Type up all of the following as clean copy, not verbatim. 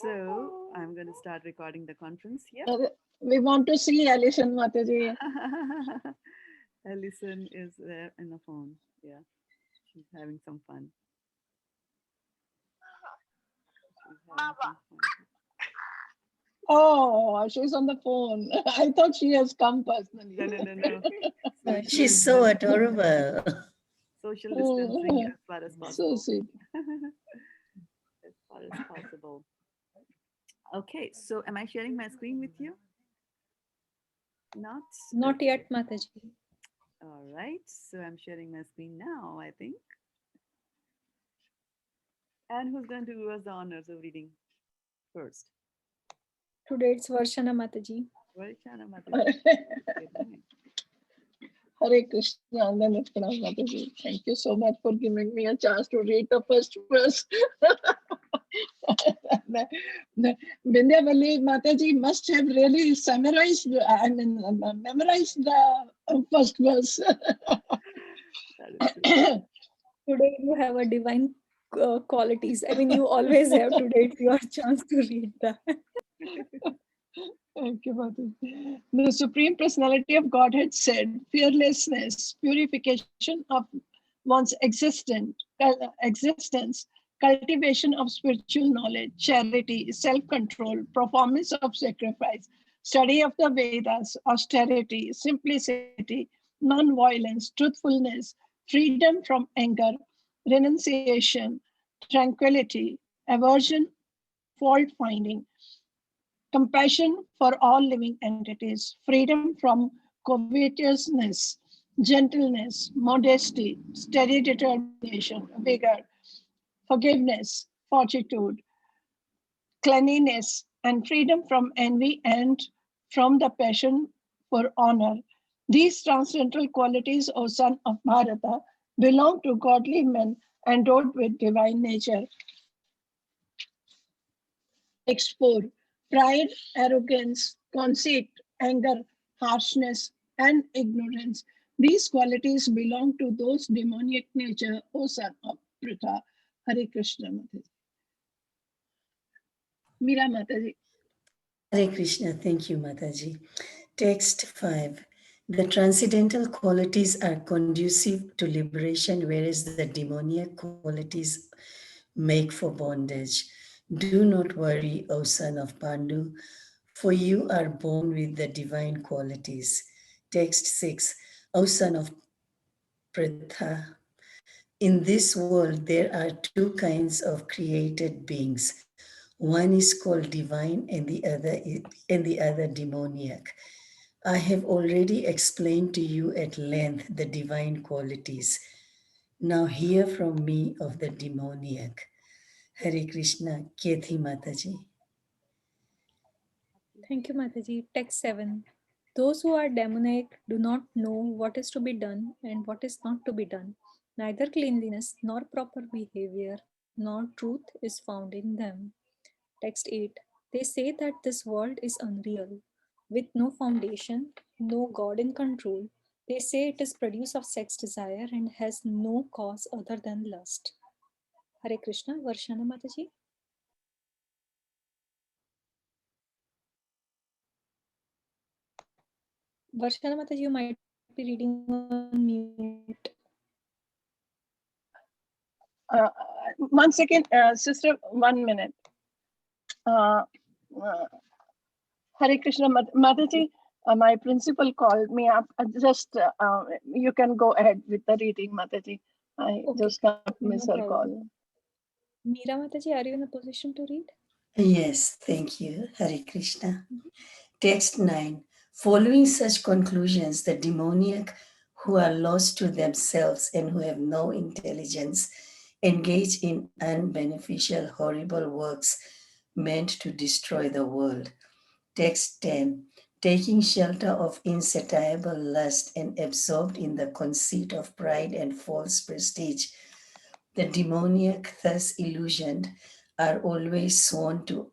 So I'm going to start recording the conference here. We want to see Alison Mataji. Alison is there in the phone. Yeah, she's having some fun. She's having some fun. Oh, she's on the phone. I thought she has come personally. No. She's so adorable. Social distancing as far as So possible. sweet. As far as possible. Okay, so am I sharing my screen with you? Not? Not yet, Mataji. All right, so I'm sharing my screen now, I think. And who's going to do us the honors of reading first? Today it's Varshana Mataji. Varshana Mataji. Hare Krishna, Mataji. Thank you so much for giving me a chance to read the first verse. Vindhyavali Mataji must have really summarized, memorized the first verse. Today you have a divine qualities. I mean, you always have. Today it's your chance to read that. Thank you, Mataji. The Supreme Personality of Godhead said, fearlessness, purification of one's existence, cultivation of spiritual knowledge, charity, self-control, performance of sacrifice, study of the Vedas, austerity, simplicity, non-violence, truthfulness, freedom from anger, renunciation, tranquility, aversion, fault finding, compassion for all living entities, freedom from covetousness, gentleness, modesty, steady determination, vigor, forgiveness, fortitude, cleanliness, and freedom from envy and from the passion for honor. These transcendental qualities, O son of Bharata, belong to godly men endowed with divine nature. Text 4. Pride, arrogance, conceit, anger, harshness, and ignorance. These qualities belong to those demoniac nature, O son of Pritha. Hare Krishna Mataji. Meera Mataji. Hare Krishna. Thank you, Mataji. Text 5. The transcendental qualities are conducive to liberation, whereas the demoniac qualities make for bondage. Do not worry, O son of Pandu, for you are born with the divine qualities. Text 6. O son of Pritha, in this world there are two kinds of created beings. One is called divine and the other demoniac. I have already explained to you at length the divine qualities. Now hear from me of the demoniac. Hare Krishna, Kethi Mataji. Thank you, Mataji. Text 7. Those who are demoniac do not know what is to be done and what is not to be done. Neither cleanliness nor proper behavior nor truth is found in them. Text 8. They say that this world is unreal, with no foundation, no God in control. They say it is produce of sex desire and has no cause other than lust. Hare Krishna, Varshana Mataji. Varshana Mataji, you might be reading on mute. One second, sister, 1 minute. Hare Krishna Mataji, my principal called me up. You can go ahead with the reading, Mataji. I Okay, just can't no miss her problem. call. Meera Mataji, are you in a position to read? Yes, thank you. Hare Krishna. Text 9. Following such conclusions, the demoniac who are lost to themselves and who have no intelligence engage in unbeneficial, horrible works meant to destroy the world. Text 10. Taking shelter of insatiable lust and absorbed in the conceit of pride and false prestige, the demoniac, thus illusioned, are always sworn to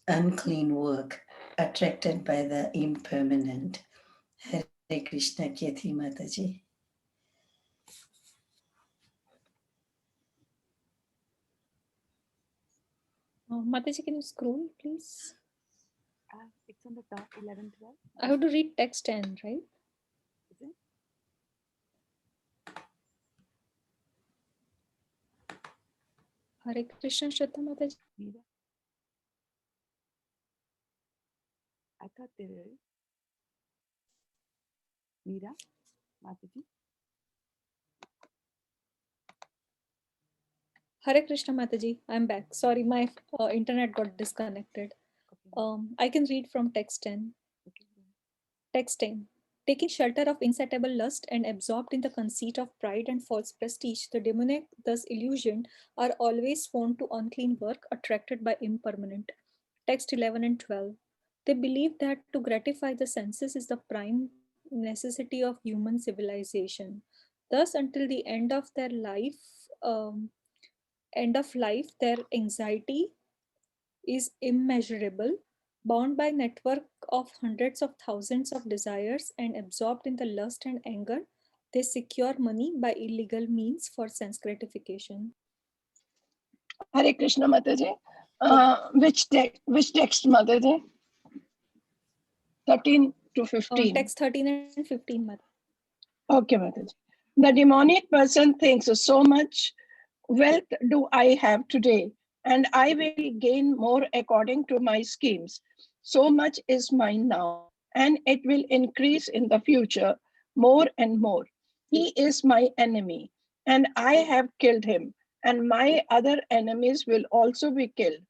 unclean work, attracted by the impermanent. Hare Krishna, Kethi Mataji. Mataji, can you scroll, please? It's on the top, 11, 12. I have to read text 10, right? Is it? Hare Krishna, Shraddha Mataji. Meera? I thought they were. Meera? Mataji? Hare Krishna Mataji, I'm back. Sorry, my internet got disconnected. Okay. I can read from text 10. Okay. Go ahead. Text 10. Taking shelter of insatiable lust and absorbed in the conceit of pride and false prestige, the demoniac, thus illusioned, are always sworn to unclean work, attracted by impermanent. Text 11 and 12. They believe that to gratify the senses is the prime necessity of human civilization. Thus, until the end of life, their anxiety is immeasurable, bound by network of hundreds of thousands of desires and absorbed in the lust and anger. They secure money by illegal means for sense gratification. Hare Krishna Mataji. Which text Mataji? 13 to 15. Text 13 and 15. Okay, Mataji. The demoniac person thinks so much wealth do I have today, and I will gain more according to my schemes. So much is mine now, and it will increase in the future more and more. He is my enemy, and I have killed him, and my other enemies will also be killed.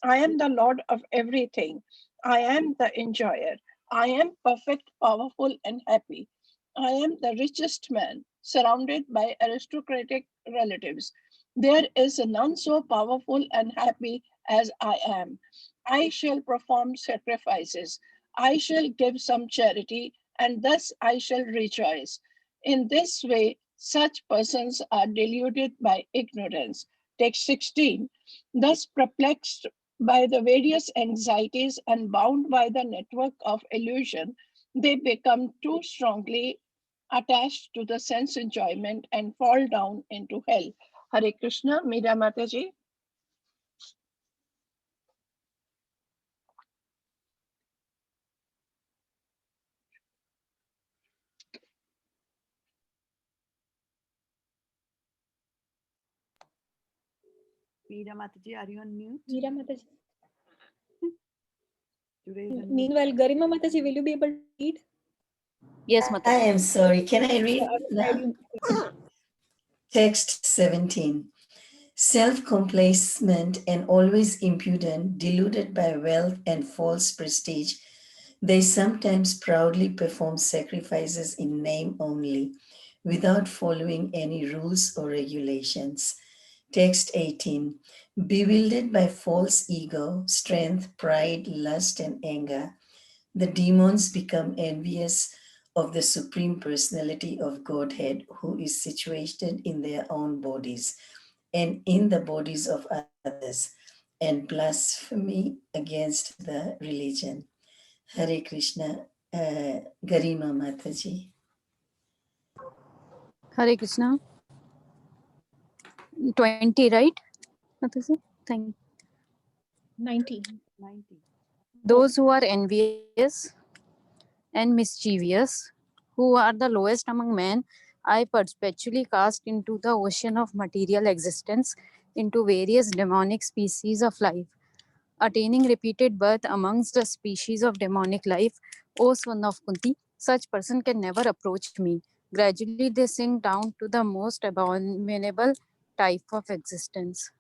I am the Lord of everything. I am the enjoyer. I am perfect, powerful, and happy. I am the richest man, surrounded by aristocratic relatives. There is none so powerful and happy as I am. I shall perform sacrifices. I shall give some charity, and thus I shall rejoice. In this way, such persons are deluded by ignorance. Text 16. Thus perplexed by the various anxieties and bound by the network of illusion, they become too strongly attached to the sense enjoyment and fall down into hell. Hare Krishna, Meera Mataji. Meera Mataji, are you on mute? Meera Mataji. Today is a new. Meanwhile, Garima Mataji, will you be able to read? Yes, I Mataji. am sorry. Can I read now? Text 17. Self-complacent and always impudent, deluded by wealth and false prestige, they sometimes proudly perform sacrifices in name only, without following any rules or regulations. Text 18. Bewildered by false ego, strength, pride, lust, and anger, the demons become envious of the Supreme Personality of Godhead, who is situated in their own bodies and in the bodies of others, and blasphemy against the religion. Hare Krishna, Garima Mataji. Hare Krishna. 20, right? Mataji? Thank. 19. 90. Those who are envious and mischievous, who are the lowest among men, I perpetually cast into the ocean of material existence, into various demonic species of life, attaining repeated birth amongst the species of demonic life. O son of Kunti, such person can never approach me. Gradually they sink down to the most abominable type of existence.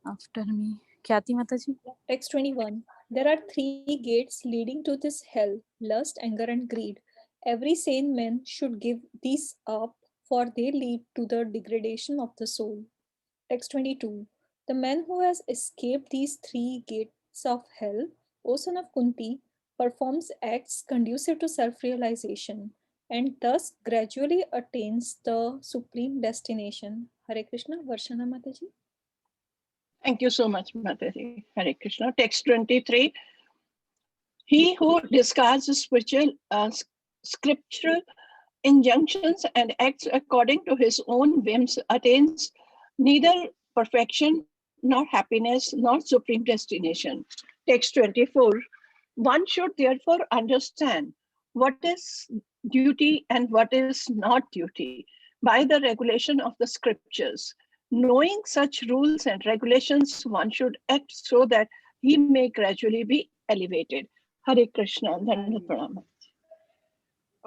After me. Khyati Mataji? Text 21. There are 3 gates leading to this hell: lust, anger, and greed. Every sane man should give these up, for they lead to the degradation of the soul. Text 22. The man who has escaped these 3 gates of hell, O son of Kunti, performs acts conducive to self realization and thus gradually attains the supreme destination. Hare Krishna, Varshana Mataji. Thank you so much, Mataji. Hare Krishna. Text 23. He who discards spiritual, scriptural injunctions and acts according to his own whims attains neither perfection not happiness, not supreme destination. Text 24. One should therefore understand what is duty and what is not duty by the regulation of the scriptures. Knowing such rules and regulations, one should act so that he may gradually be elevated. Hare Krishna, Dandavat Pranam.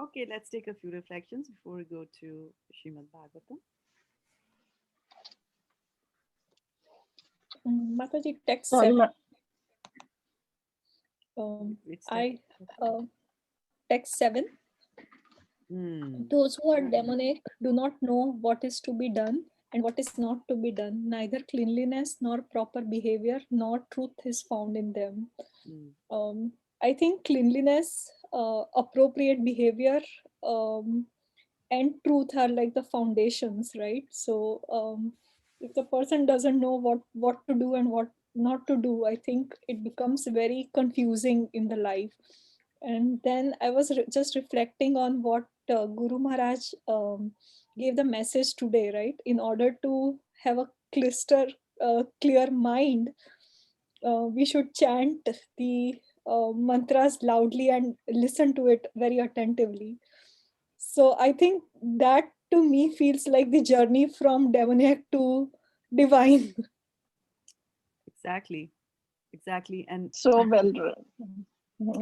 Okay, let's take a few reflections before we go to Srimad Bhagavatam. Mataji, text Sorry, 7. Which I text? Text 7. Hmm. Those who are demonic do not know what is to be done and what is not to be done. Neither cleanliness nor proper behavior nor truth is found in them. Hmm. I think cleanliness, appropriate behavior, and truth are like the foundations, right? So if the person doesn't know what to do and what not to do, I think it becomes very confusing in the life. And then I was just reflecting on what Guru Maharaj gave the message today, right? In order to have a clear mind, we should chant the mantras loudly and listen to it very attentively. So I think that to me feels like the journey from demoniac to divine. Exactly. And so well.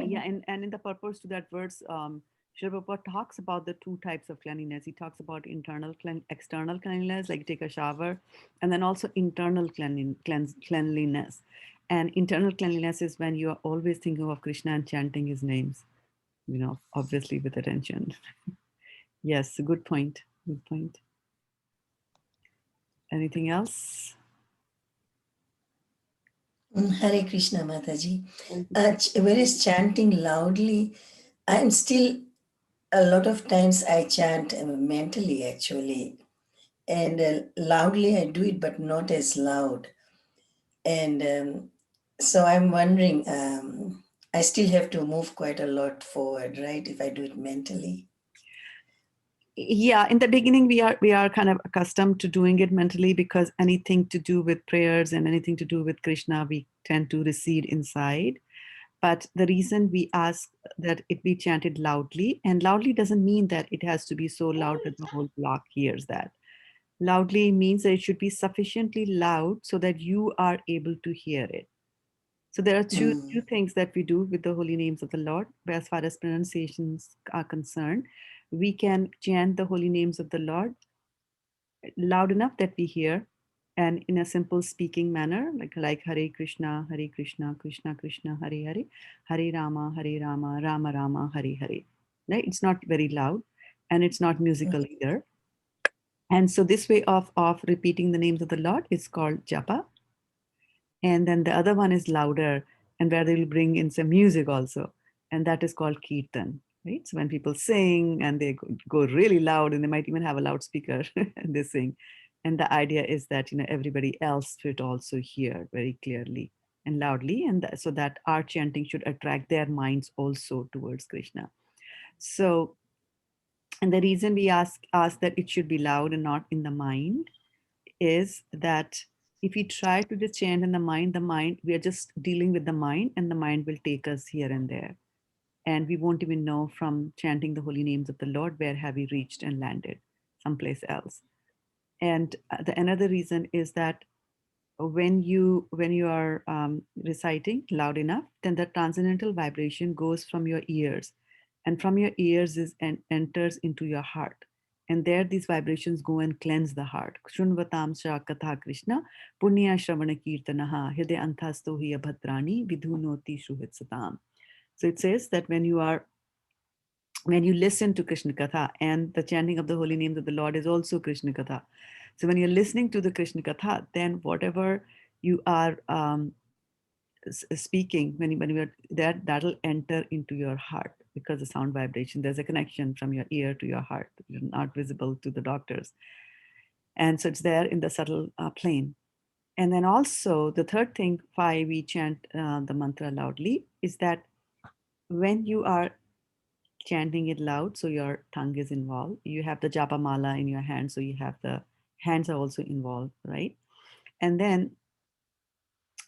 yeah, and in the purpose to that verse, Srila Prabhupada talks about the two types of cleanliness. He talks about external cleanliness, like take a shower, and then also internal cleanliness. And internal cleanliness is when you are always thinking of Krishna and chanting his names, obviously with attention. Yes, good point. Good point. Anything else? Hare Krishna, Mataji. Whereas chanting loudly, I'm still, a lot of times I chant mentally actually. And loudly I do it, but not as loud. And so I'm wondering, I still have to move quite a lot forward, right? If I do it mentally. Yeah, in the beginning we are kind of accustomed to doing it mentally, because anything to do with prayers and anything to do with Krishna, we tend to recede inside. But the reason we ask that it be chanted loudly, and loudly doesn't mean that it has to be so loud that the whole block hears that. Loudly means that it should be sufficiently loud so that you are able to hear it. So there are two things that we do with the holy names of the Lord. As far as pronunciations are concerned, we can chant the holy names of the Lord loud enough that we hear, and in a simple speaking manner, like Hare Krishna, Krishna Krishna, Hare Hare, Hare Rama, Rama Rama, Hare Hare. Right? It's not very loud, and it's not musical either. And so this way of repeating the names of the Lord is called japa. And then the other one is louder, and where they will bring in some music also, and that is called kirtan. Right? So when people sing and they go really loud, and they might even have a loudspeaker and they sing, and the idea is that everybody else should also hear very clearly and loudly, and so that our chanting should attract their minds also towards Krishna. So, and the reason we ask that it should be loud and not in the mind is that if we try to just chant in the mind, we are just dealing with the mind, and the mind will take us here and there. And we won't even know from chanting the holy names of the Lord where have we reached and landed someplace else. And the another reason is that when you are reciting loud enough, then the transcendental vibration goes from your ears, and from your ears and enters into your heart. And there these vibrations go and cleanse the heart. Shrunvatam sha katha Krishna, punya shravana kirtanaha, hide anthasto hiya bhadrani, vidhunoti shuhit satam. So it says that when you listen to Krishna Katha, and the chanting of the holy names of the Lord is also Krishna Katha. So when you're listening to the Krishna Katha, then whatever you are speaking, when you are there, that'll enter into your heart, because the sound vibration, there's a connection from your ear to your heart, not visible to the doctors. And so it's there in the subtle plane. And then also the third thing why we chant the mantra loudly is that when you are chanting it loud, so your tongue is involved, you have the japa mala in your hand, so you have the hands are also involved, right? And then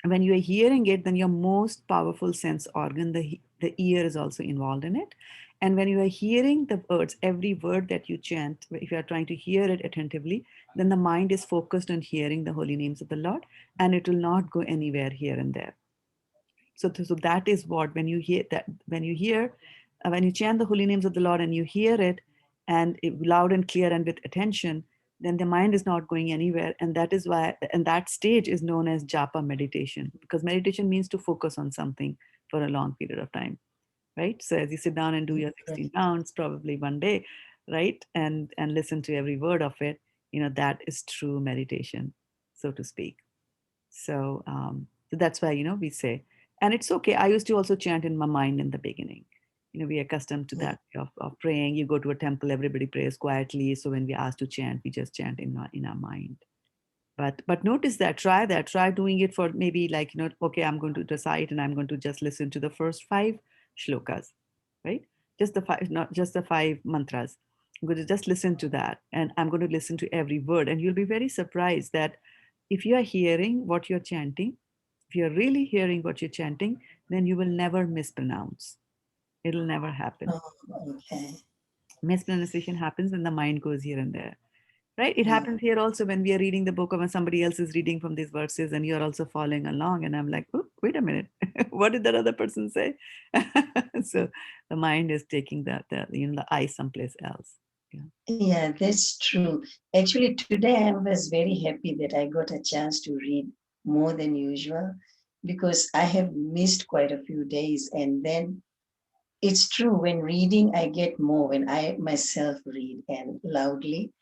when you are hearing it, then your most powerful sense organ, the ear, is also involved in it. And when you are hearing the words, every word that you chant, if you are trying to hear it attentively, then the mind is focused on hearing the holy names of the Lord, and it will not go anywhere here and there. So that is what, when you hear that, when you chant the holy names of the Lord and you hear it, and loud and clear and with attention, then the mind is not going anywhere. And that is why, and that stage is known as japa meditation, because meditation means to focus on something for a long period of time, right? So as you sit down and do your 16 rounds, probably one day, right, and listen to every word of it, that is true meditation, so to speak. So that's why, we say, and it's okay. I used to also chant in my mind in the beginning. We are accustomed to that way of praying. You go to a temple, everybody prays quietly. So when we ask to chant, we just chant in our mind. But notice that, try doing it for maybe, like, okay, I'm going to recite and I'm going to just listen to the first 5 shlokas, right? Just the 5, not just the 5 mantras. I'm going to just listen to that, and I'm going to listen to every word. And you'll be very surprised that if you are hearing what you're chanting, if you're really hearing what you're chanting, then you will never mispronounce. It'll never happen. Oh, okay. Mispronunciation happens when the mind goes here and there, right? It happens here also when we are reading the book, or when somebody else is reading from these verses and you're also following along, and I'm like, oh, wait a minute, what did that other person say? So the mind is taking the eye someplace else. Yeah, that's true. Actually, today I was very happy that I got a chance to read more than usual, because I have missed quite a few days. And then it's true, when reading, I get more when I myself read and loudly.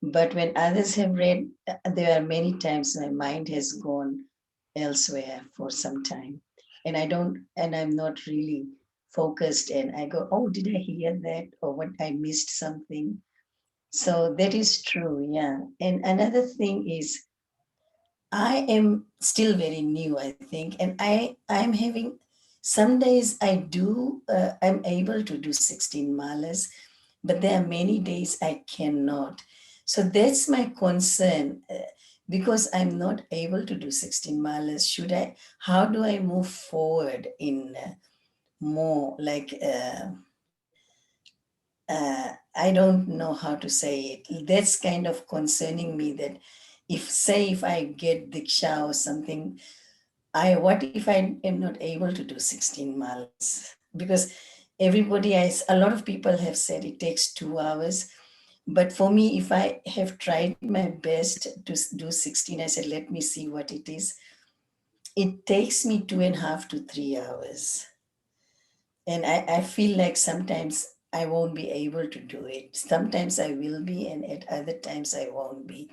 But when others have read, there are many times my mind has gone elsewhere for some time. And I'm not really focused. And I go, oh, did I hear that? Or what, I missed something. So that is true, yeah. And another thing is, I am still very new, I think, and I'm having some days I'm able to do 16 malas, but there are many days I cannot. So that's my concern, because I'm not able to do 16 malas. How do I move forward in more like, I don't know how to say it. That's kind of concerning me, that if I get diksha or something, what if I am not able to do 16 miles? Because a lot of people have said it takes 2 hours. But for me, if I have tried my best to do 16, I said, let me see what it is. It takes me 2.5 to 3 hours. And I feel like sometimes I won't be able to do it. Sometimes I will be, and at other times I won't be.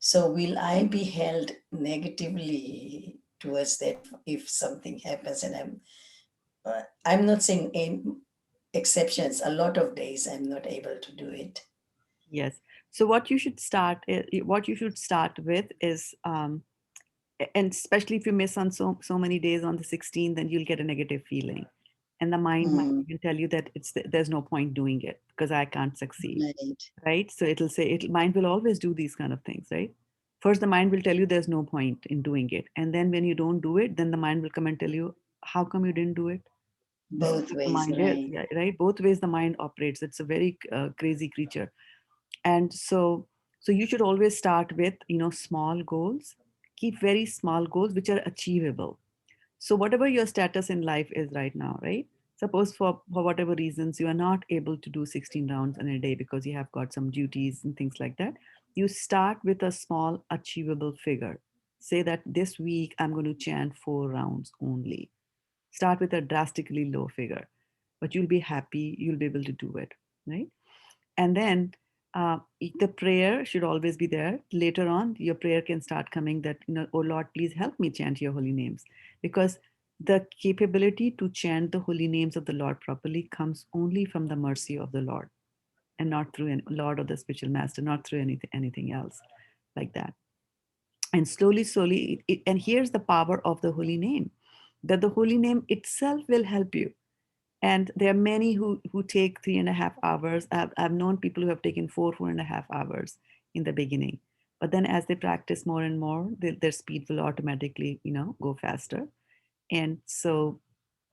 So will I be held negatively towards that if something happens? And I'm not saying exceptions. A lot of days I'm not able to do it. Yes. So what you should start with is, and especially if you miss on so many days on the 16th, then you'll get a negative feeling, and the mind might even tell you that there's no point doing it because I can't succeed, Right. right? So mind will always do these kind of things, right? First, the mind will tell you there's no point in doing it, and then when you don't do it, then the mind will come and tell you, how come you didn't do it? This is Both what the ways, mind is, right? yeah, right? Both ways the mind operates. It's a very crazy creature. And so you should always start with, small goals. Keep very small goals which are achievable. So whatever your status in life is right now, right? Suppose for whatever reasons you are not able to do 16 rounds in a day because you have got some duties and things like that. You start with a small achievable figure. Say that this week I'm going to chant 4 rounds only. Start with a drastically low figure, but you'll be happy, you'll be able to do it, right? And then the prayer should always be there. Later on, your prayer can start coming that, oh Lord, please help me chant your holy names. Because the capability to chant the holy names of the Lord properly comes only from the mercy of the Lord, and not through a Lord or the spiritual master, not through anything else like that. And slowly, and here's the power of the holy name, that the holy name itself will help you. And there are many who take 3.5 hours. I've known people who have taken 4.5 hours in the beginning. But then as they practice more and more, their speed will automatically, go faster. And so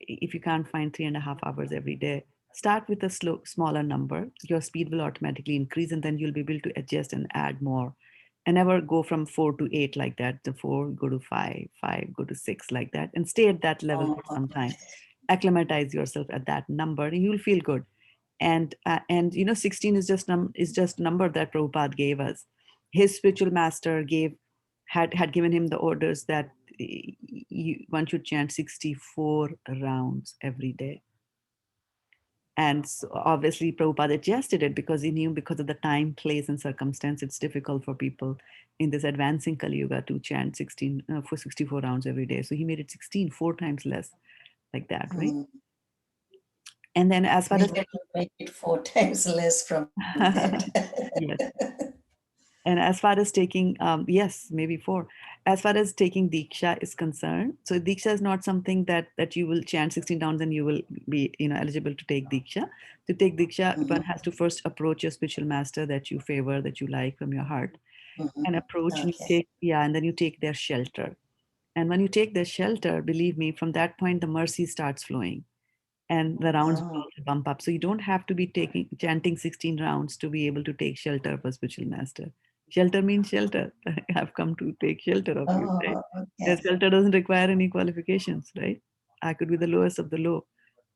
if you can't find 3.5 hours every day, start with a smaller number. Your speed will automatically increase, and then you'll be able to adjust and add more. And never go from 4 to 8 like that. The 4 go to 5, 5 go to 6 like that, and stay at that level for some time. Acclimatize yourself at that number, and you'll feel good. And 16 is just number that Prabhupada gave us. His spiritual master had given him the orders that one should chant 64 rounds every day. And so obviously Prabhupada adjusted it because he knew, because of the time, place, and circumstance, it's difficult for people in this advancing Kali Yuga to chant 64 rounds every day. So he made it 16, 4 times less, like that, right? And then as far We as have to make it 4 times less from that. yes. And as far as taking, yes, maybe 4. As far as taking Diksha is concerned, so Diksha is not something that you will chant 16 rounds and you will be, eligible to take Diksha. To take Diksha, one has to first approach your spiritual master that you favor, that you like from your heart, and approach, and you take, and then you take their shelter. And when you take their shelter, believe me, from that point, the mercy starts flowing and the rounds will bump up. So you don't have to be chanting 16 rounds to be able to take shelter of a spiritual master. Shelter means shelter. I've come to take shelter of you, right? The shelter doesn't require any qualifications, right? I could be the lowest of the low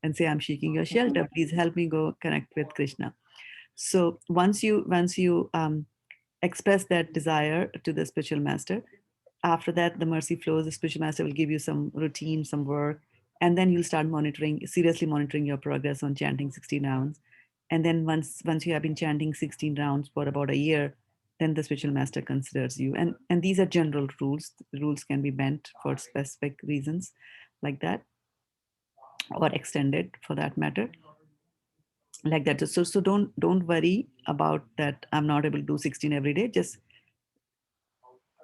and say, I'm seeking your shelter. Please help me go connect with Krishna. So once you express that desire to the spiritual master, after that, the mercy flows. The spiritual master will give you some routine, some work, and then you'll start seriously monitoring your progress on chanting 16 rounds. And then once you have been chanting 16 rounds for about a year, then the spiritual master considers you. And these are general rules. The rules can be bent for specific reasons like that, or extended for that matter, like that. So don't worry about that. I'm not able to do 16 every day. Just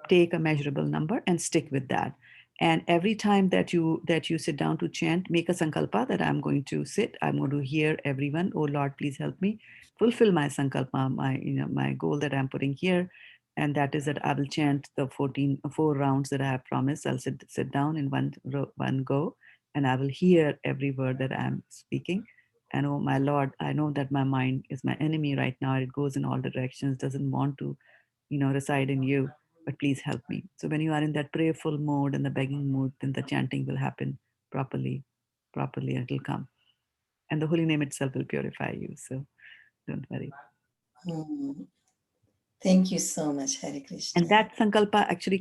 take a measurable number and stick with that. And every time that you sit down to chant, make a sankalpa that I'm going to sit, I'm going to hear everyone. Oh Lord, please help me fulfill my sankalpa, my goal that I'm putting here. And that is that I will chant the 4 rounds that I have promised. I'll sit down in one go, and I will hear every word that I'm speaking. And oh my Lord, I know that my mind is my enemy right now. It goes in all directions, doesn't want to, reside in you. But please help me. So when you are in that prayerful mode and the begging mood, then the chanting will happen properly, and it will come. And the holy name itself will purify you. So don't worry. Thank you so much, Hare Krishna. And that sankalpa actually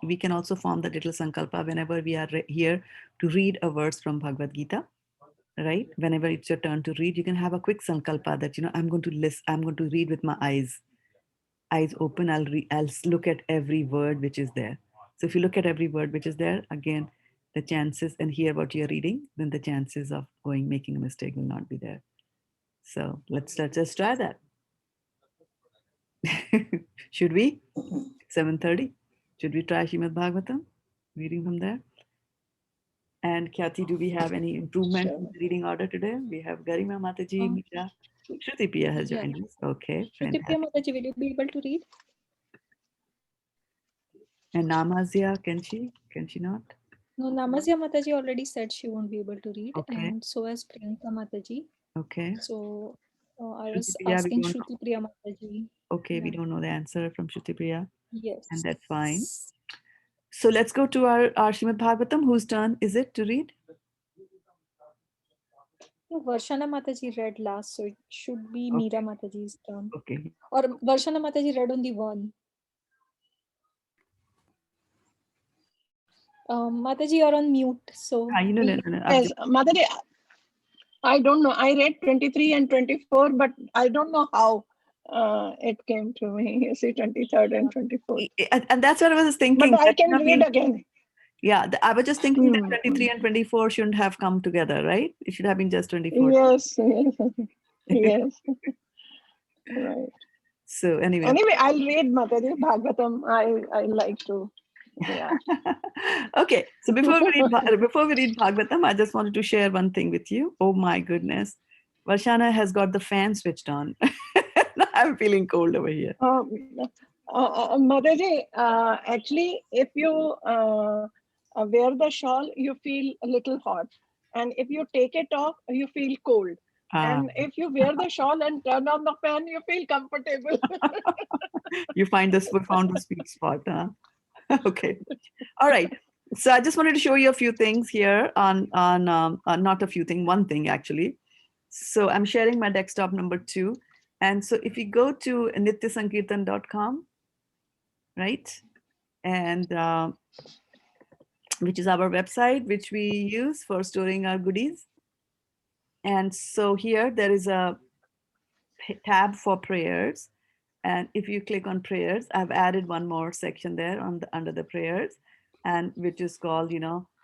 we can also form the little sankalpa whenever we are here to read a verse from Bhagavad Gita, right? Whenever it's your turn to read, you can have a quick sankalpa that, I'm going to read with my eyes open. I'll look at every word which is there. So if you look at every word which is there, again, the chances, and hear what you're reading, then the chances of making a mistake will not be there. So let's just try that. Should we? 7:30. Should we try Shrimad Bhagavatam? Reading from there. And Khyati, do we have any improvement in the reading order today? We have Garima Mataji, Mira. Shruti Priya has joined us. Okay. Shruti Priya Mataji, will you be able to read? And Namazya, can she? Can she not? No, Namazya Mataji already said she won't be able to read, Okay. and so has Priyanka Mataji. Okay. So I was Shruti Priya, asking Shruti Priya Mataji. Okay, we don't know the answer from Shruti Priya. Yes. And that's fine. So let's go to our Srimad Bhagavatam. Whose turn is it to read? Varshana Mataji read last, so it should be Meera Mataji's turn. Okay. Or Varshana Mataji read only one. Mataji, you're on mute. So No. Yes, Mataji, I don't know. I read 23 and 24, but I don't know how it came to me. You see, 23rd and 24th. And that's what I was thinking. But I can read again. Yeah, I was just thinking that 23 and 24 shouldn't have come together, right? It should have been just 24. Yes. Yes. Right. So anyway, I'll read Mataji Bhagavatam. I like to. Yeah. Okay, so before we read Bhagavatam, I just wanted to share one thing with you. Oh my goodness, Varshana has got the fan switched on. I'm feeling cold over here. Mataji, actually, if you wear the shawl, you feel a little hot. And if you take it off, you feel cold. Ah, And if you wear the shawl and turn on the fan, you feel comfortable. you found the sweet spot, huh? Okay. All right. So I just wanted to show you a few things here on not a few things, one thing actually. So I'm sharing my desktop number 2. And so if you go to nityasankirtan.com, right? And which is our website, which we use for storing our goodies. And so here there is a tab for prayers. And if you click on prayers, I've added one more section there under the prayers, and which is called,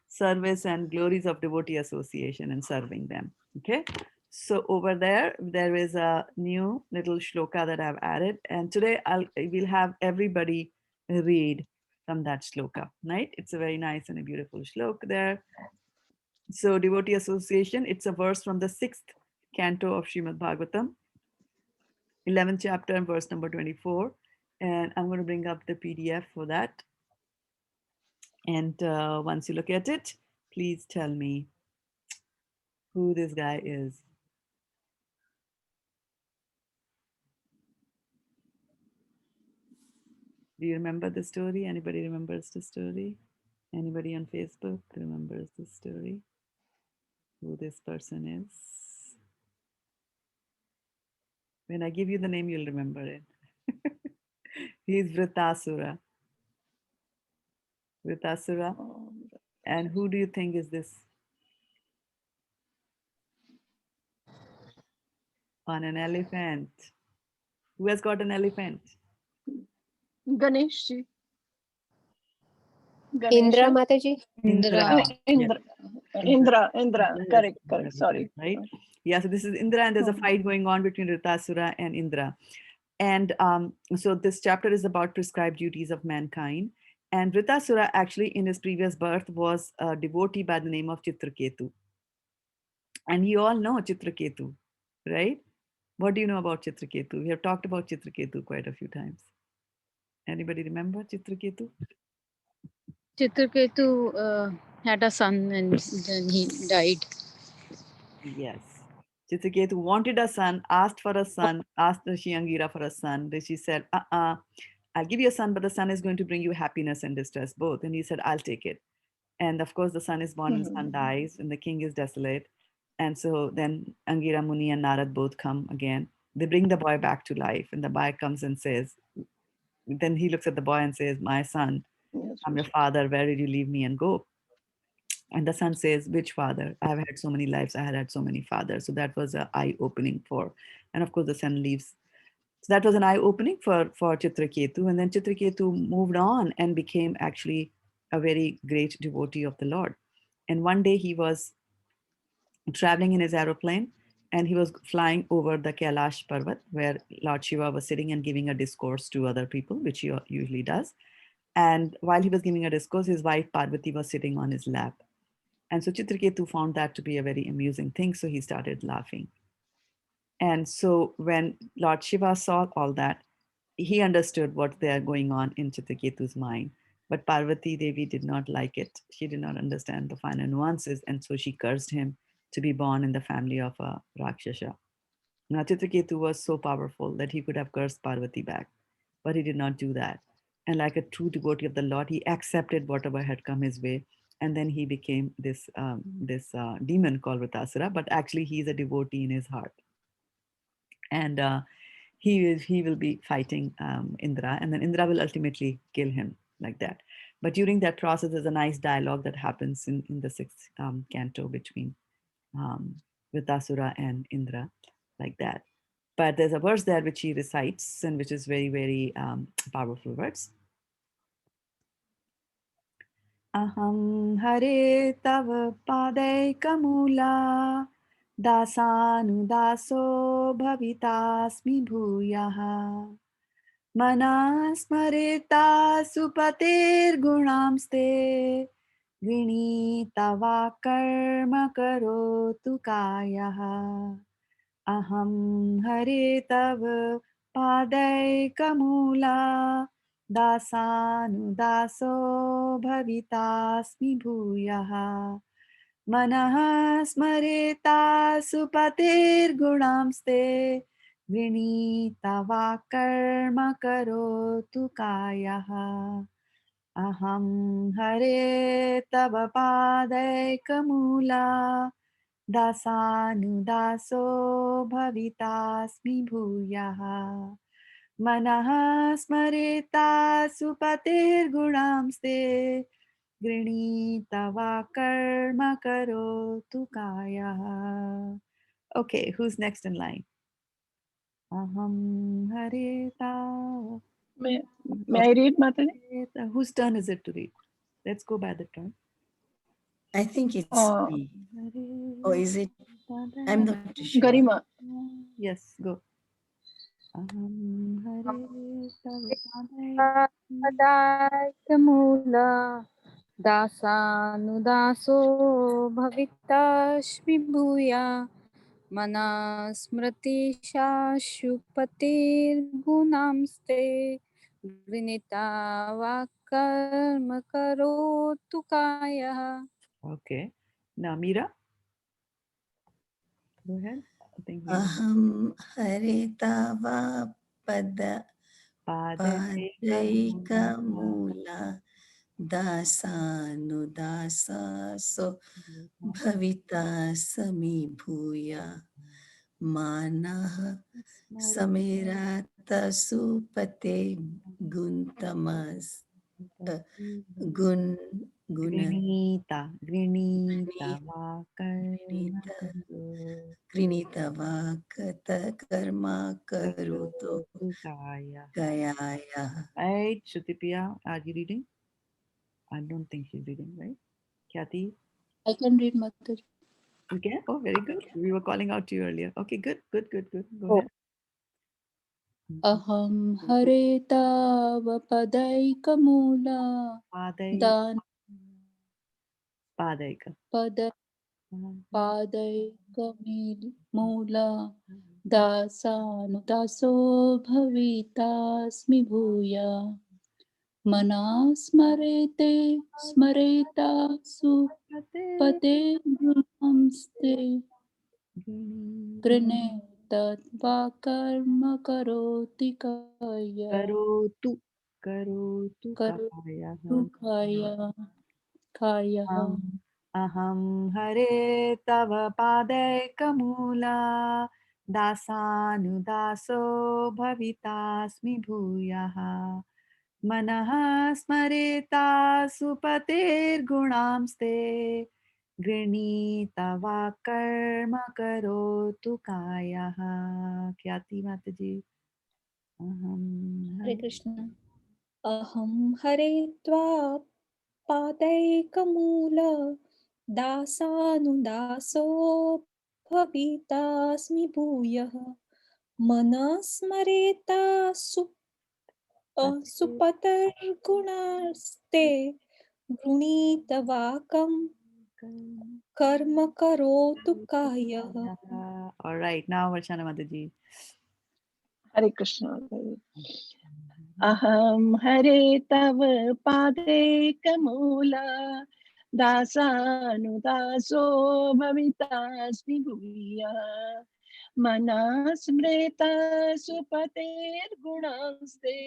service and glories of devotee association and serving them. Okay. So over there is a new little shloka that I've added. And today we'll have everybody read from that shloka, right? It's a very nice and a beautiful shloka there. So devotee association, it's a verse from the 6th canto of Srimad Bhagavatam, 11th chapter and verse number 24. And I'm going to bring up the PDF for that. And once you look at it, please tell me who this guy is. Do you remember the story? Anybody remembers the story? Anybody on Facebook remembers the story? Who this person is? When I give you the name, you'll remember it. He's Vritasura. Vritasura. And who do you think is this? On an elephant. Who has got an elephant? Ganesh ji. Indra Mataji. Indra. Indra. Yes. Indra. Correct. Sorry. Right? Yeah, so this is Indra, and there's a fight going on between Vritasura and Indra. And so this chapter is about prescribed duties of mankind. And Vritasura actually in his previous birth was a devotee by the name of Chitraketu. And you all know Chitraketu, right? What do you know about Chitraketu? We have talked about Chitraketu quite a few times. Anybody remember Chitraketu? Chitraketu had a son and then he died. Yes. Chitraketu wanted a son, asked for a son, asked Rishi Angira for a son. Rishi said, I'll give you a son, but the son is going to bring you happiness and distress both. And he said, I'll take it. And of course, the son is born and the son dies and the king is desolate. And so then Angira Muni and Narad both come again. They bring the boy back to life, and the boy comes and says, then he looks at the boy and says, my son, I'm your father. Where did you leave me and go? And the son says, which father? I've had so many lives. I had so many fathers. So that was an eye-opening for, and of course the son leaves. So that was an eye-opening for Chitraketu. And then Chitraketu moved on and became actually a very great devotee of the Lord. And one day he was traveling in his aeroplane and he was flying over the Kailash Parvat, where Lord Shiva was sitting and giving a discourse to other people, which he usually does. And while he was giving a discourse, his wife Parvati was sitting on his lap. And so Chitraketu found that to be a very amusing thing. So he started laughing. And so when Lord Shiva saw all that, he understood what they are going on in Chitraketu's mind. But Parvati Devi did not like it. She did not understand the finer nuances. And so she cursed him to be born in the family of a Rakshasa. Now Chitraketu was so powerful that he could have cursed Parvati back, but he did not do that. And like a true devotee of the Lord, he accepted whatever had come his way. And then he became this demon called Vritasura, but actually he's a devotee in his heart. And he will be fighting Indra, and then Indra will ultimately kill him like that. But during that process, there's a nice dialogue that happens in the 6th canto between Vritasura and Indra, like that. But there's a verse there which he recites and which is very, very powerful words. Aham hare tava padaikamula dasanudaso bhavitasmi bhuyaha manasmarita supatir gunamste grinitava karma karotu kayaha aham hare tava padaikamula दासानुदासो भवितास्मि भूयः मनः स्मरेता सुपतेर्गुणांस्ते गृणीतवा कर्म करोतु कायः अहं हरे तव पादैकमूला दासानुदासो भवितास्मि भूयः मनः स्मरेता सुपतेर्गुणांस्ते गृणीतवा कर्म करोतु कायः. Okay, who's next in line? Aham hareta. May I read, Mataji? Whose turn is it to read? Let's go by the turn. I think it's me. Or is it? I'm not too sure. Garima. Yes, go. Aham hareta. पदायकमूला दासानुदासो भवितास्मि भूया मना स्मृति शाश्वपतिर्गुणांस्ते गृणीता वा कर्म करोतु कायः. Okay. Now, Meera. Go ahead. I think Meera. Aham haritava padaikamula dasanudasaso bhavita sami bhuya manah samirata supate guntamas guna Grinita va Grinita. karma Grinitava kata karma karuto kaya. gayaya. Right, Shruti-Priya, are you reading? I don't think she's reading, right? Khyati, I can read, Mataji. you can? Oh, very good. We were calling out to you earlier. Okay, good. Go Oh. ahead. Aham hare tava padaikамула Padai, dan Padaika. पादैकमूला दासानुदासो भवितास्मि भूया मना स्मरेता सुपते गुणांस्ते गृणीत्वा कर्म करोति Karotu कायः Aham hare tava padaikamula dasanudaso bhavitasmi bhuyaha मनः स्मरेता सुपतेर्गुणांस्ते गृणीतवा कर्म करोतु कायः. ख्याति माताजी. हरे कृष्ण. अहं हरे त्वा पादैकमूल दासानुदासो भवितास्मि भूयः मनः स्मरेता सुपतिर्गुणास्ते गृणीतवाकं कर्म करोतु कायः. All right, now Varshana Mataji. Hare Krishna. Aham hare tava padaikamula dasanudaso bhavitasmi bhuya manasmrita supatirgunaste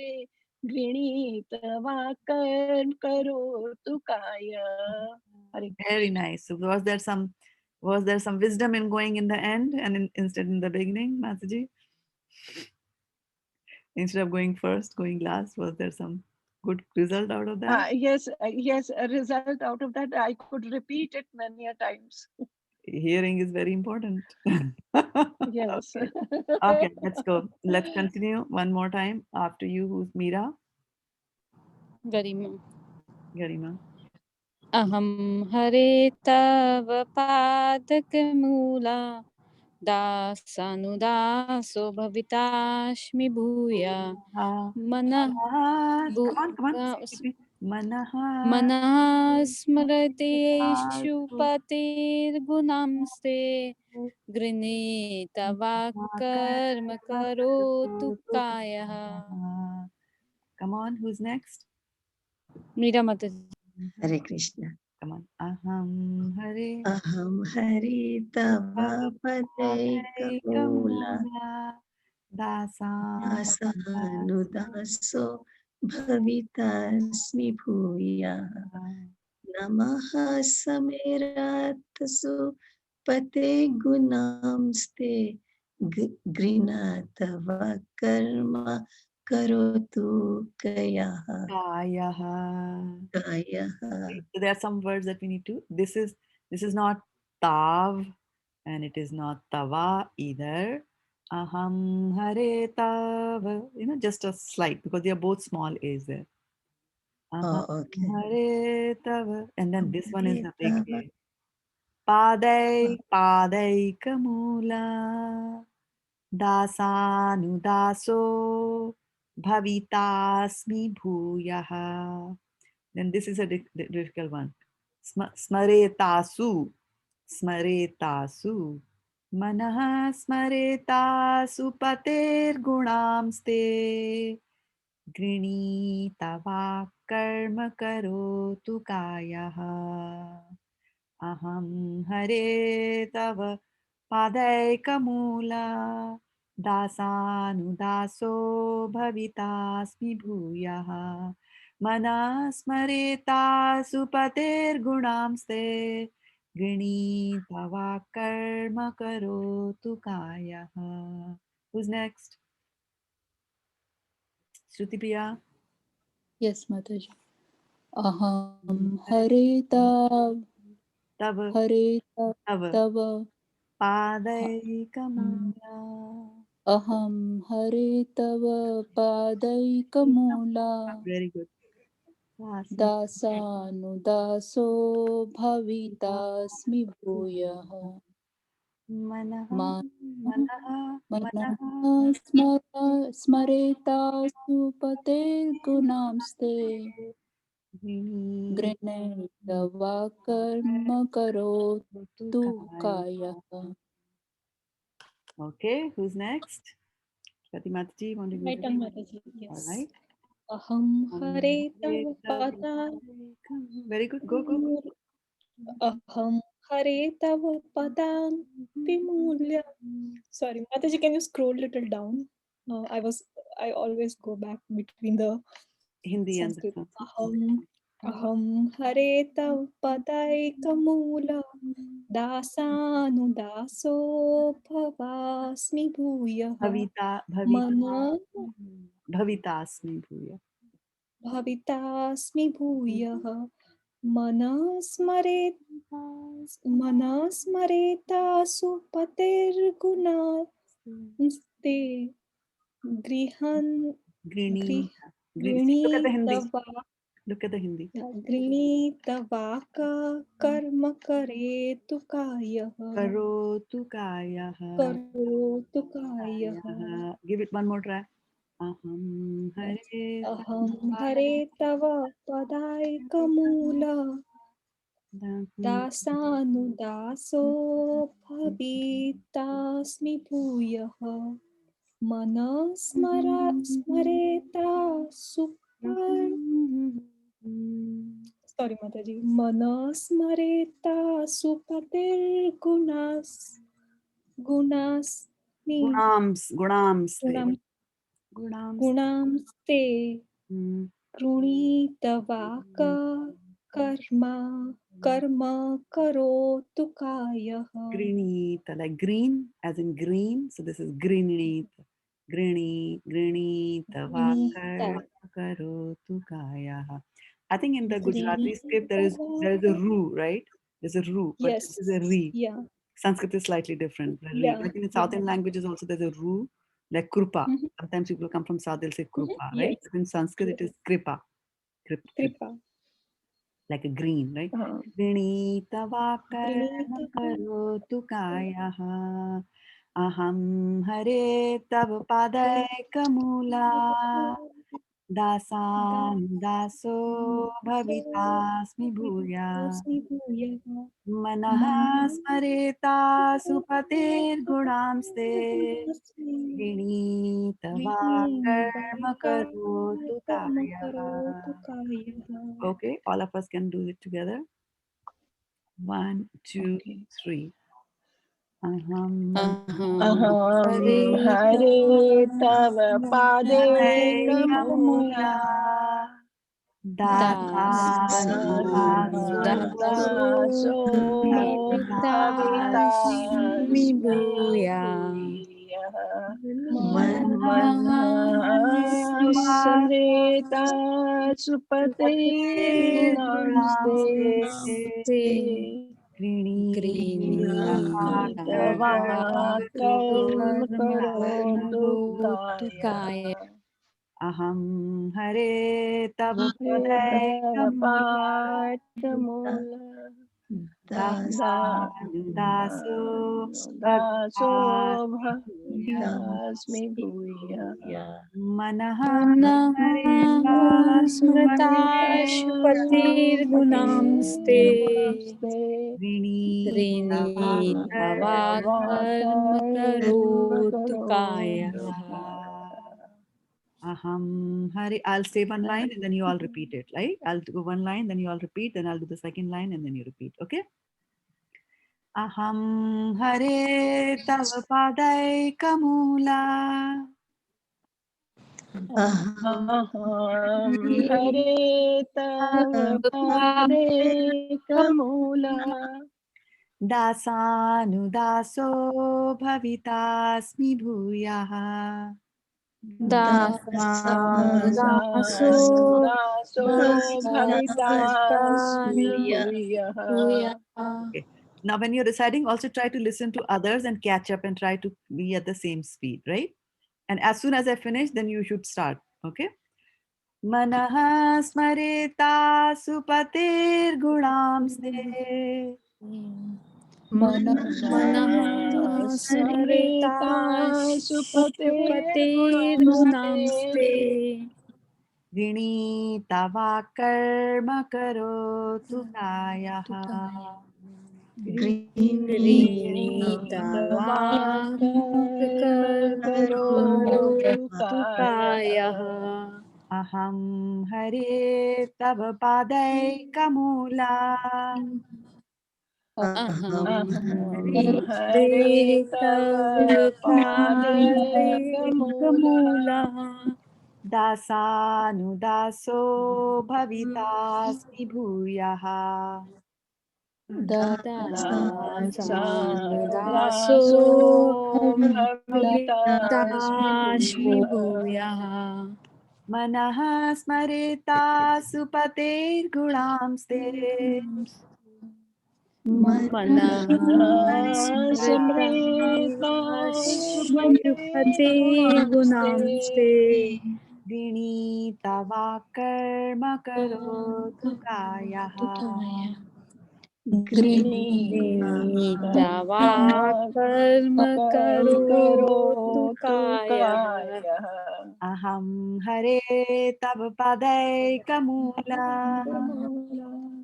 grinitava karm karotu kaya. Very nice. So was there some wisdom in going in the end and instead in the beginning, Mataji? Instead of going first, going last, was there some good result out of that? Yes, a result out of that. I could repeat it many a times. Hearing is very important. Yes. Okay, let's go. Let's continue one more time. After you, who's Meera? Garima. अहं हरे तव पादकमूला दासानुदासो भवितास्मि भूया मनः Come on. मनः स्मृतेषु पतिर्गुणांस्ते गृणीतवा कर्म करोतु कायः. Come on, who's next? Meera Mataji. Hare Krishna. Come on. Aham Hare Aham Hari Tava Padaikamula Kamula Dasan Dasanudaso Bhavitasmi Bhuya Namaha Sameratasu Pate Gunamste Grinatava Karma Karotu Kayaha Kayaha. Kayaha. So there are some words that we need to. This is not tav, and it is not tava either. Aham Hare tav. Just a slight, because they are both small A's there. Aham Oh, okay. Hare tav. And then this one is Hare a big Tava. A. Padai kamula dasanudaso bhavitasmi bhuyaha. Then this is a difficult one. Smaretasu. Smaretasu. Manaha smaretasu pater gunamste. Grinitava karma karotu kayaha. Aham Hare Tava Padaikamula Dasanudaso Bhavitasmi Bhuyaha Manasmareta Supater Gunamste Grini Tava Karma Karotu Kayaha. Who's next? Shruti Priya. Yes, Mataji. Aham Hare Tav Tava Hare Tava Tava Padaikamula. Aham Hare Tava Padaikamula Very good. Dasanudaso Bhavitasmi Bhuyaha Manaha, manaha, Manah manaha. Smareta Supate Gunamste Vini Grinetava Karma Karotu Tukaya. Kayaha. Okay, who's next? Swati Mataji, want to go? My turn, Mataji. All Yes. right. Aham Hare Tava Pada Very good. Go, go, go. Aham Hare Tava Padam Vimulya. Sorry, Mataji, can you scroll little down? I always go back between the Hindi and the Sanskrit. Sanskrit. Aham Hare Tav Padaikamula Dasanudaso Bhavasmi Bhuyaha Bhavita, Mana Bhavitasmi Bhuya. Bhavitasmi Bhuyaha Manasmareta Supatir Gunaste Grihan Grini. See, look at the Hindi. Grinitava Look at the Hindi. Grinitavaka karma karetu kayaha. Karotu kayaha. Karotu kayaha. Kayaha. Give it one more try. Aham Hare Aham hare tava padaikamula dasanudaso bhavitasmi bhuyaha manasmareta supar. Sorry, Mataji. Manasmareta supatir gunasmi Gunamste. gunamste Hmm. krunitavaka karma karotu kayaha. Grinita, like green, as in green. So this is grinita. Grinita vakar karotu kayaha. I think in the Gujarati script there is a ru, right? There's a ru, but Yes. this is a re. Yeah. Sanskrit is slightly different. The re. Yeah. Like in South Indian languages also there's a ru, like krupa. Mhm. Sometimes people come from South, they'll say krupa, right? Yes. But in Sanskrit it is kripa. Kripa. Like a green, right? Uh-huh. Grinitava karma Grinitava karotu kayaha. Aham Hare Tava Padaikamula दासानुदासो भवितास्मि भूयः मनः स्मरेता सुपतेर्गुणांस्ते गृणीतवा कर्म करोतु कायः. Okay, all of us can do it together. 1, 2, Okay. 3. Aham Aham Hare Tav Pade Kamula दासानुदासो Daso Bhavitas Samrita Supate Gunamste Tava Karma Karotu Kaya Aham Hare Tava Padaikamula Dasanudaso Daso Bhavitasmi Bhavitasmi Bhuya Manaha स्मृता Smrita शुपतिर्गुणांस्ते Grinitava गृणीतवा कर्म करोतु कायः. Aham Hari. I'll say one line and then you all repeat it. Right? I'll do one line, then you all repeat, then I'll do the second line and then you repeat. Okay? Aham Hare Tava Padaikamula Aham Hare Tav Pade Kamula Dasanudaso Bhavitasmi Bhuyah दासानुदासो Daso Bhavitasmi Bhuya Okay. Now, when you're reciting, also try to listen to others and catch up and try to be at the same speed, right? And as soon as I finish, then you should start. Okay. Manaha smareta supatir gunamste मनः स्मरेता Supate शुपतेर्गुणांस्ते Vinitava karma karotu kayaha. गृहीतवा करोतु कायः. Aham Hare Tava Padaikamula Aham Hare Tava Pade Kamula Dasanudaso Bhavitasmi Bhuyah दासानुदासो भवितास्मि भूयः मनः स्मरेता सुपतेर्गुणांस्ते मनः स्मृता शुभतेर्गुणांस्ते गृणीतवा कर्म करोतु कायः गृहीतवा कर्म करोतु कायः अहं हरे तव पदैकमूला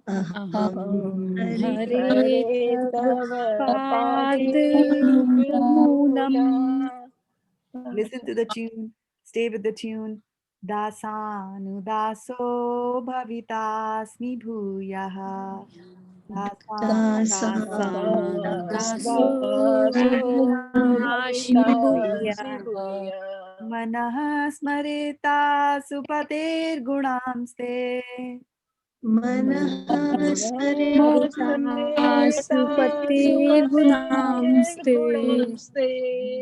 अहं हरे तव पादमूलम्. Listen to the tune, stay with the tune. दासानुदासो भवितास्मि भूयः दासानुदासो भवितास्मि भूयः मनः स्मरेता सुपतेर्गुणांस्ते मनः सुपतिर्गुणांस्ते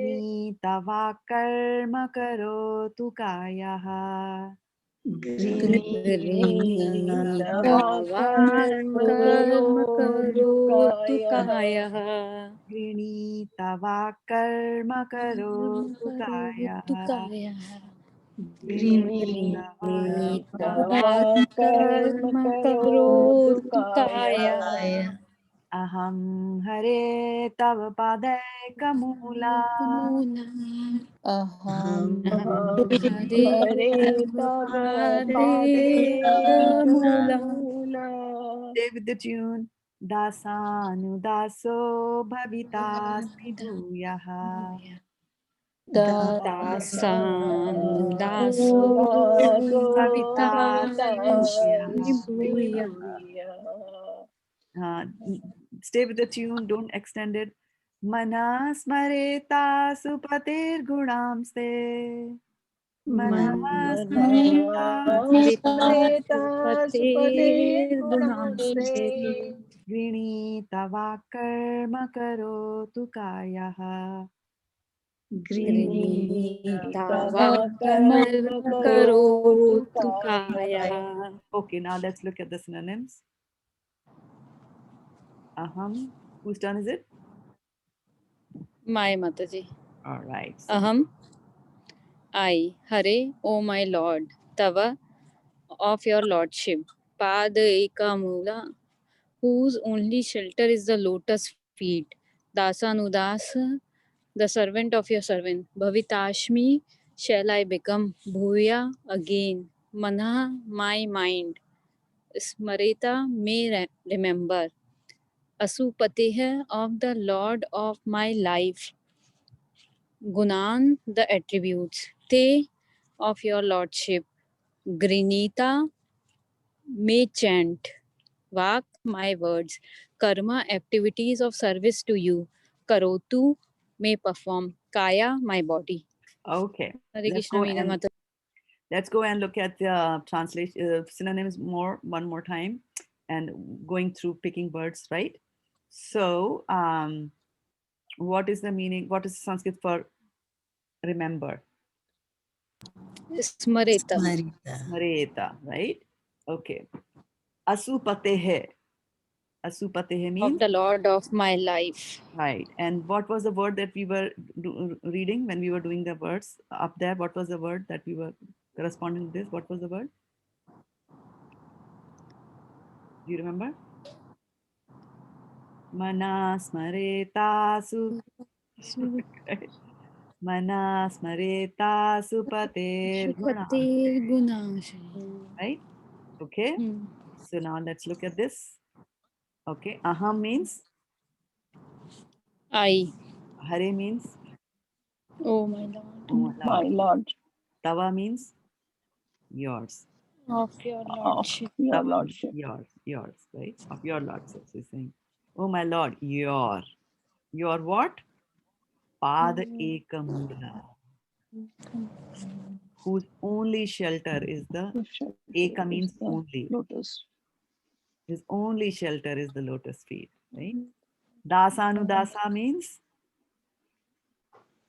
नीतवा कर्म करोतु कायः गृहीतवा कर्म करोतु कायः गृणीतवा कर्म करोतु कायः गृहीतवा कर्म करोतु कायः Aham Hare Tava Padaikamula. Aham Hare Tava Padaikamula. Stay with the tune. Dasanu Daso Bhavitasmi Bhuyaha. Dasanu daso Stay with the tune, don't extend it. Manas Mareta Supatir Gunamste. Manas Mareta Grinita Vakarma Karotu Kayaha. Okay, now let's look at the synonyms. Aham. Whose turn is it? My Mataji. All right. Aham. I, Hare, O my Lord, Tava, of your Lordship, Pada Ekamula, whose only shelter is the lotus feet, Dasanudas, the servant of your servant, Bhavitashmi, shall I become, Bhuya, again, Mana, my mind, Smarita, may remember, Asupatih, of the Lord of my life, Gunan, the attributes, Te, of your Lordship, Grinita, may chant, Vak, my words, Karma, activities of service to you, Karotu, may perform, Kaya, my body. Okay. Hare Let's Krishna, go Meena and Mata. let's go and look at the translation synonyms one more time, and going through picking words, right? So, what is the meaning? What is Sanskrit for remember? Smarita. Smareta, right? Okay. Asupatehe. Asupatehe Of means the Lord of my life. right. And what was the word that we were reading when we were doing the words up there? What was the word that we were corresponding to this? What was the word? Do you remember? Manasmareta Manasmareta Supater Guna. Right? Okay. So now let's look at this. Okay. Aham means I. Hare means Oh my Lord. oh my My Lord. Lord, Tava means yours. Of your of Lordship. your Tava means Lordship. yours, right? Of your Lordship. So he's saying, oh my Lord, your what? Pada Ekamula. Whose only shelter is the Eka means only. Lotus. His only shelter is the lotus feet, right? Dasanudasa means,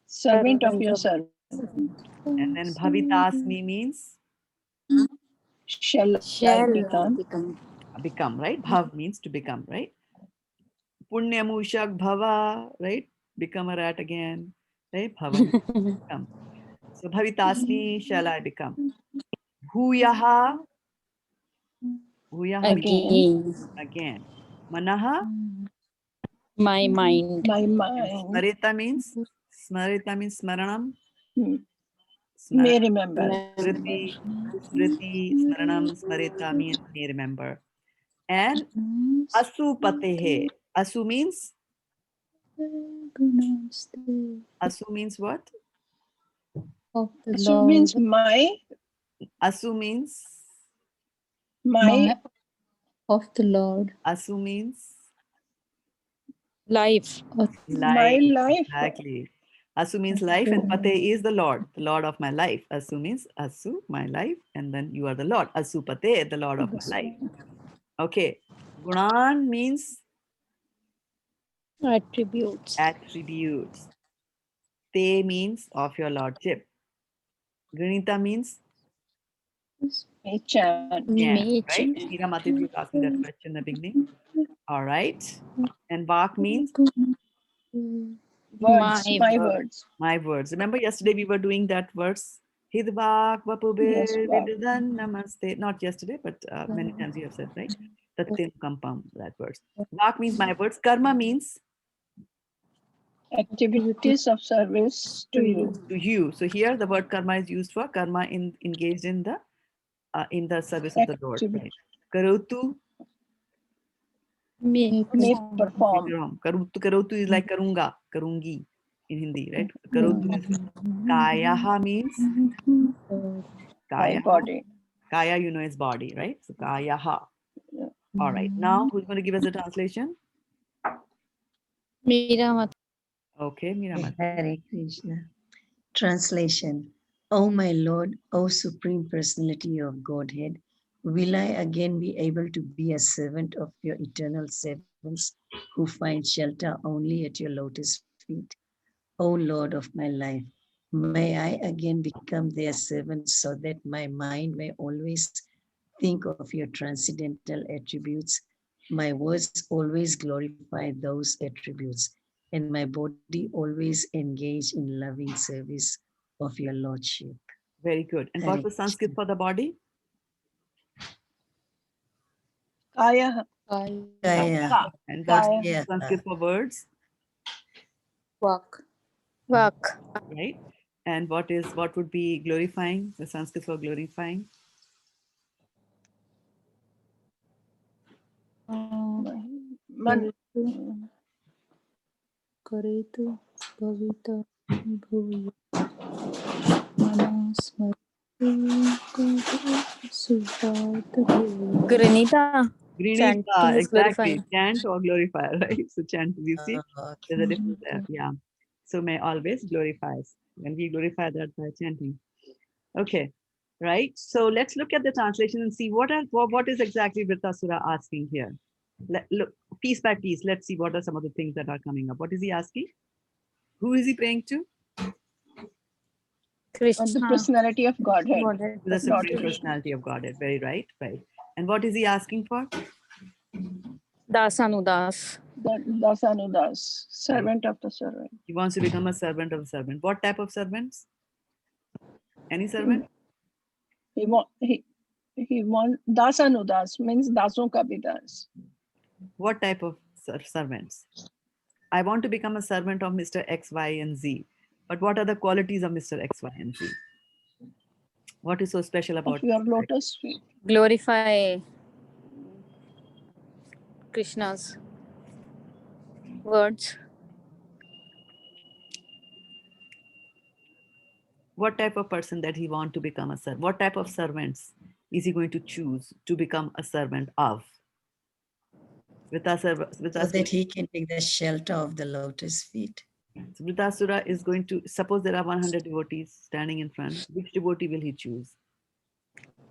Servant of your servant. and then Bhavitasmi means Shall I become? right? Bhav means to become, right? Punyamushak Bhava, right? Become a rat again, right? Bhava means become. So Bhavitasmi, shall I become? Bhuyaha, again. Manaha, My mind. My and mind Smarita means Smaranam. may remember. Smriti, Smaranam, Smarita means may remember. And Asupatehe. Asu means what? Of the So Lord. means my Asu means Of the Lord. Asu means Life. my life. Exactly. Asu means life, and Pate is the Lord of my life. Asu means Asu, my life, and then you are the Lord. Asu Pate, the Lord of my life. Okay. Gunan means Attributes. attributes. Te means of your lordship. Granita means May chant. right? Meera Mataji was asking that question in the beginning. All right. And Vak means Words, my words. my words. Remember yesterday we were doing that verse? Hidvak Vapubir Yes, Vak. Vidadan Namaste. Not yesterday, but many times you have said, right? Tatyam Kampam, that words. Vak means my words. Karma means Activities of service to you. to you. So here the word karma is used for karma engaged in the service of the Lord. Activity. Right? Karotu, May May perform. perform. Karotu is like karunga, karungi in Hindi, right? Karotu is kayaha means My kaya. body. Kaya, you know, is body, right? So kayaha. Yeah. All right. Now who's going to give us the translation? Meera Okay, Meera. Hare Krishna. Translation. O my Lord, O Supreme Personality of Godhead, will I again be able to be a servant of your eternal servants who find shelter only at your lotus feet? O Lord of my life, may I again become their servant so that my mind may always think of your transcendental attributes, my words always glorify those attributes, and my body always engage in loving service of your Lordship. Very good. And Hare what was Sanskrit for the body? Kaya. Kaya. And what's Kaya. Sanskrit for words? Vak. Vak. Right? And what would be glorifying? The Sanskrit for glorifying? Man. Karetu Bhavita Bhuya Manasmati Suvata Bhuya. Granita. Chanting Grinita, is exactly. glorifying. Chant or glorify, right? So chant, you see, there's a difference there. Mhm. Yeah. So may always glorifies. When we glorify that by chanting. Okay. Right. So let's look at the translation and see what is exactly Vritasura asking here. Look piece by piece. Let's see what are some of the things that are coming up. What is he asking? Who is he praying to? The Krishna. personality of Godhead. Godhead. The Lord Supreme Krishna. Personality of Godhead. Very right. Right. And what is he asking for? Dasanudas. The Dasanudas, servant of the servant. He wants to become a servant of the servant. What type of servants? Any servant? He want Dasanudas means Dason ka bhi das. What type of servants? I want to become a servant of Mr. X, Y, and Z. But what are the qualities of Mr. X, Y, and Z? What is so special Of about your Mr. X? lotus feet. Glorify Krishna's words. What type of person that he want to become a servant? What type of servants is he going to choose to become a servant of? So that he can take the shelter of the lotus feet. Vritasura is going to, suppose there are 100 devotees standing in front. Which devotee will he choose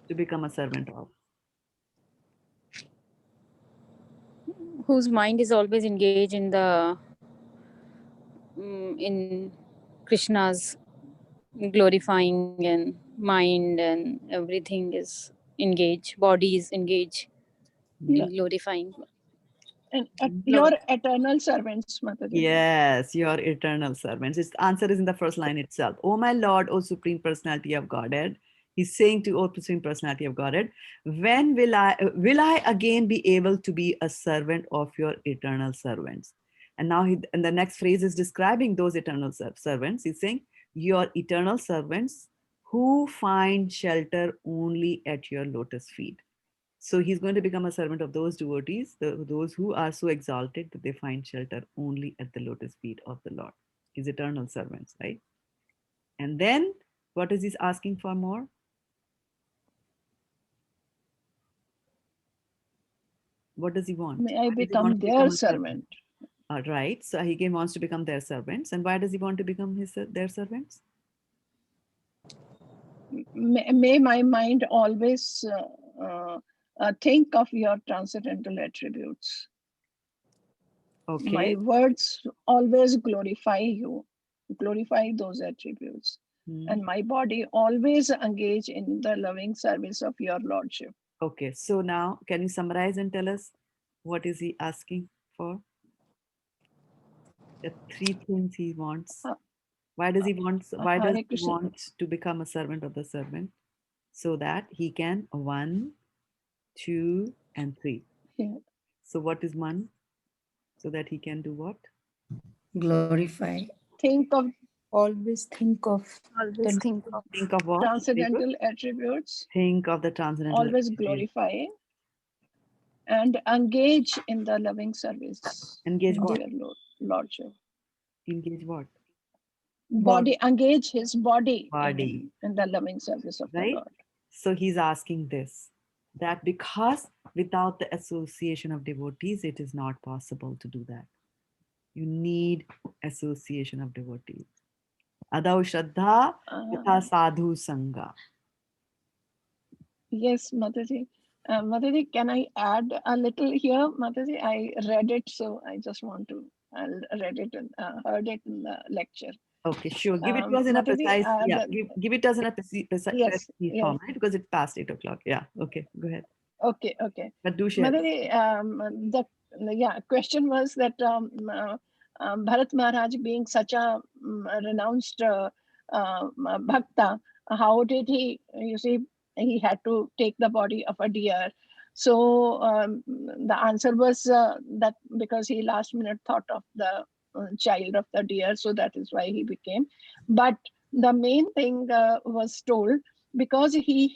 to become a servant of? Whose mind is always engaged in the in Krishna's glorifying, and mind and everything is engaged, body is engaged Yeah. in glorifying. And your eternal servants, Mataji. Yes, your eternal servants. Its answer is in the first line itself. Oh my Lord, O Supreme Personality of Godhead. He's saying to O Supreme Personality of Godhead, when will I again be able to be a servant of your eternal servants? And now and the next phrase is describing those eternal servants. He's saying, your eternal servants who find shelter only at your lotus feet. So he's going to become a servant of those devotees, those who are so exalted that they find shelter only at the lotus feet of the Lord. His eternal servants, right? And then what is he asking for more? What does he want? May I Why does he become want to their become a servant. Right. So he again wants to become their servants. And why does he want to become their servants? May my mind always think of your transcendental attributes. Okay. My words always glorify you, glorify those attributes. And my body always engage in the loving service of your Lordship. Okay. So now can you summarize and tell us what is he asking for? The three things he wants. Why does he want to become a servant of the servant? So that he can 1, 2, and 3. Yeah. So what is man? So that he can do what? Glorify. Think of Always think of Always the think of Think of what? Very good. transcendental attributes, Think of the transcendental always attributes. glorify, and engage in the loving service Engage of what? your Lordship. Engage what? Body, engage his body, Body. in the loving service of the Right? Lord. So he's asking this, that because without the association of devotees, it is not possible to do that. You need association of devotees. Adau Shraddha Yatha Sadhu Sangha. Yes, Mataji. Mataji, can I add a little here? Mataji, I read it, so I just want to, I read it and heard it in the lecture. Okay, sure. Give it to us in a Mataji, precise, yeah, give it to us in a precise yes, yes. form, right? Because it's past 8 o'clock. Yeah, okay, go ahead. Okay, okay. But do share. Mataji, the question was that Bharat Maharaj being such a renounced bhakta, how did he, you see, he had to take the body of a deer. So the answer was that because he last minute thought of the child of the deer, so that is why he became. But the main thing was told because he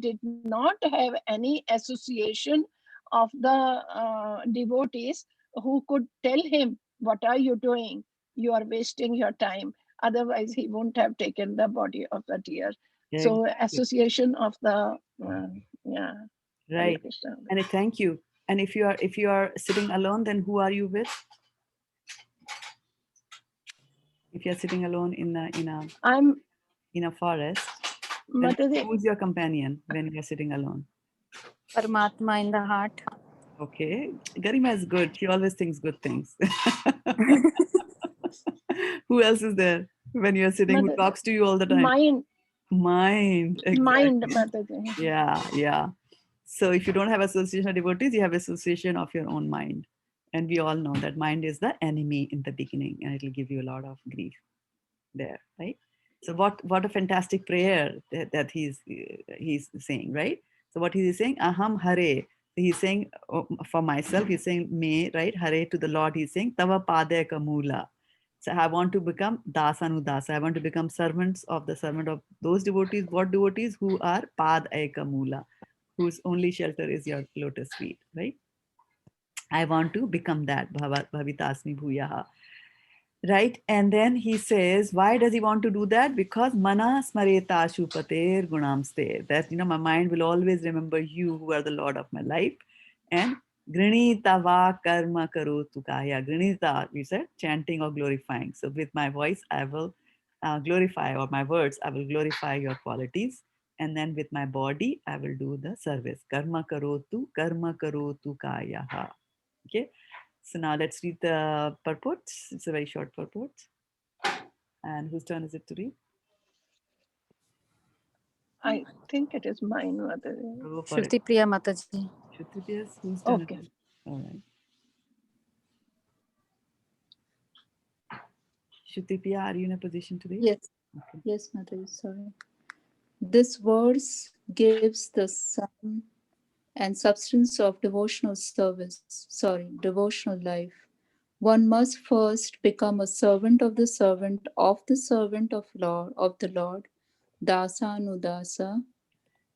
did not have any association of the devotees who could tell him, what are you doing? You are wasting your time. Otherwise, he won't have taken the body of the deer. So Exactly. association of the yeah. Hare Right. Krishna. And thank you. And if you are sitting alone, then who are you with? If you're sitting alone I'm in a forest, then Mataji, who's your companion when you're sitting alone? Paramatma in the heart. Okay, Garima is good. She always thinks good things. Who else is there when you're sitting? Who Mataji, talks to you all the time? mind, Mind. mind, Exactly. Mataji. Yeah, yeah. So if you don't have association of devotees, you have association of your own mind. And we all know that mind is the enemy in the beginning, and it'll give you a lot of grief there, right? So what a fantastic prayer that he's saying, right? So what he's saying, Aham Hare. He's saying for myself, he's saying me, right? Hare to the Lord, he's saying Tava Padeka Mula. So I want to become Dasanudasa. I want to become servants of the servant of those devotees. What devotees? Who are Pad Eka Mula, whose only shelter is your lotus feet, right? I want to become that. Bhavitasmi Bhuyaha. Right? And then he says, why does he want to do that? Because mana smareta shupater gunamste. That, my mind will always remember you who are the Lord of my life. And granita va karma karotu kaya. Granita, we said, chanting or glorifying. So with my voice, I will glorify, or my words, I will glorify your qualities. And then with my body, I will do the service. Karma karotu kaya. Okay. So now let's read the purport. It's a very short purport. And whose turn is it to read? I think it is mine, Mataji. Go for it. Shruti Priya Mataji. Shruti, whose turn Okay. is it? All right. Shruti, are you in a position to read? yes, Okay. yes, Mataji, sorry. This verse gives the sum and substance of devotional devotional life. One must first become a servant of the servant of the Lord, Dasa Anudasa.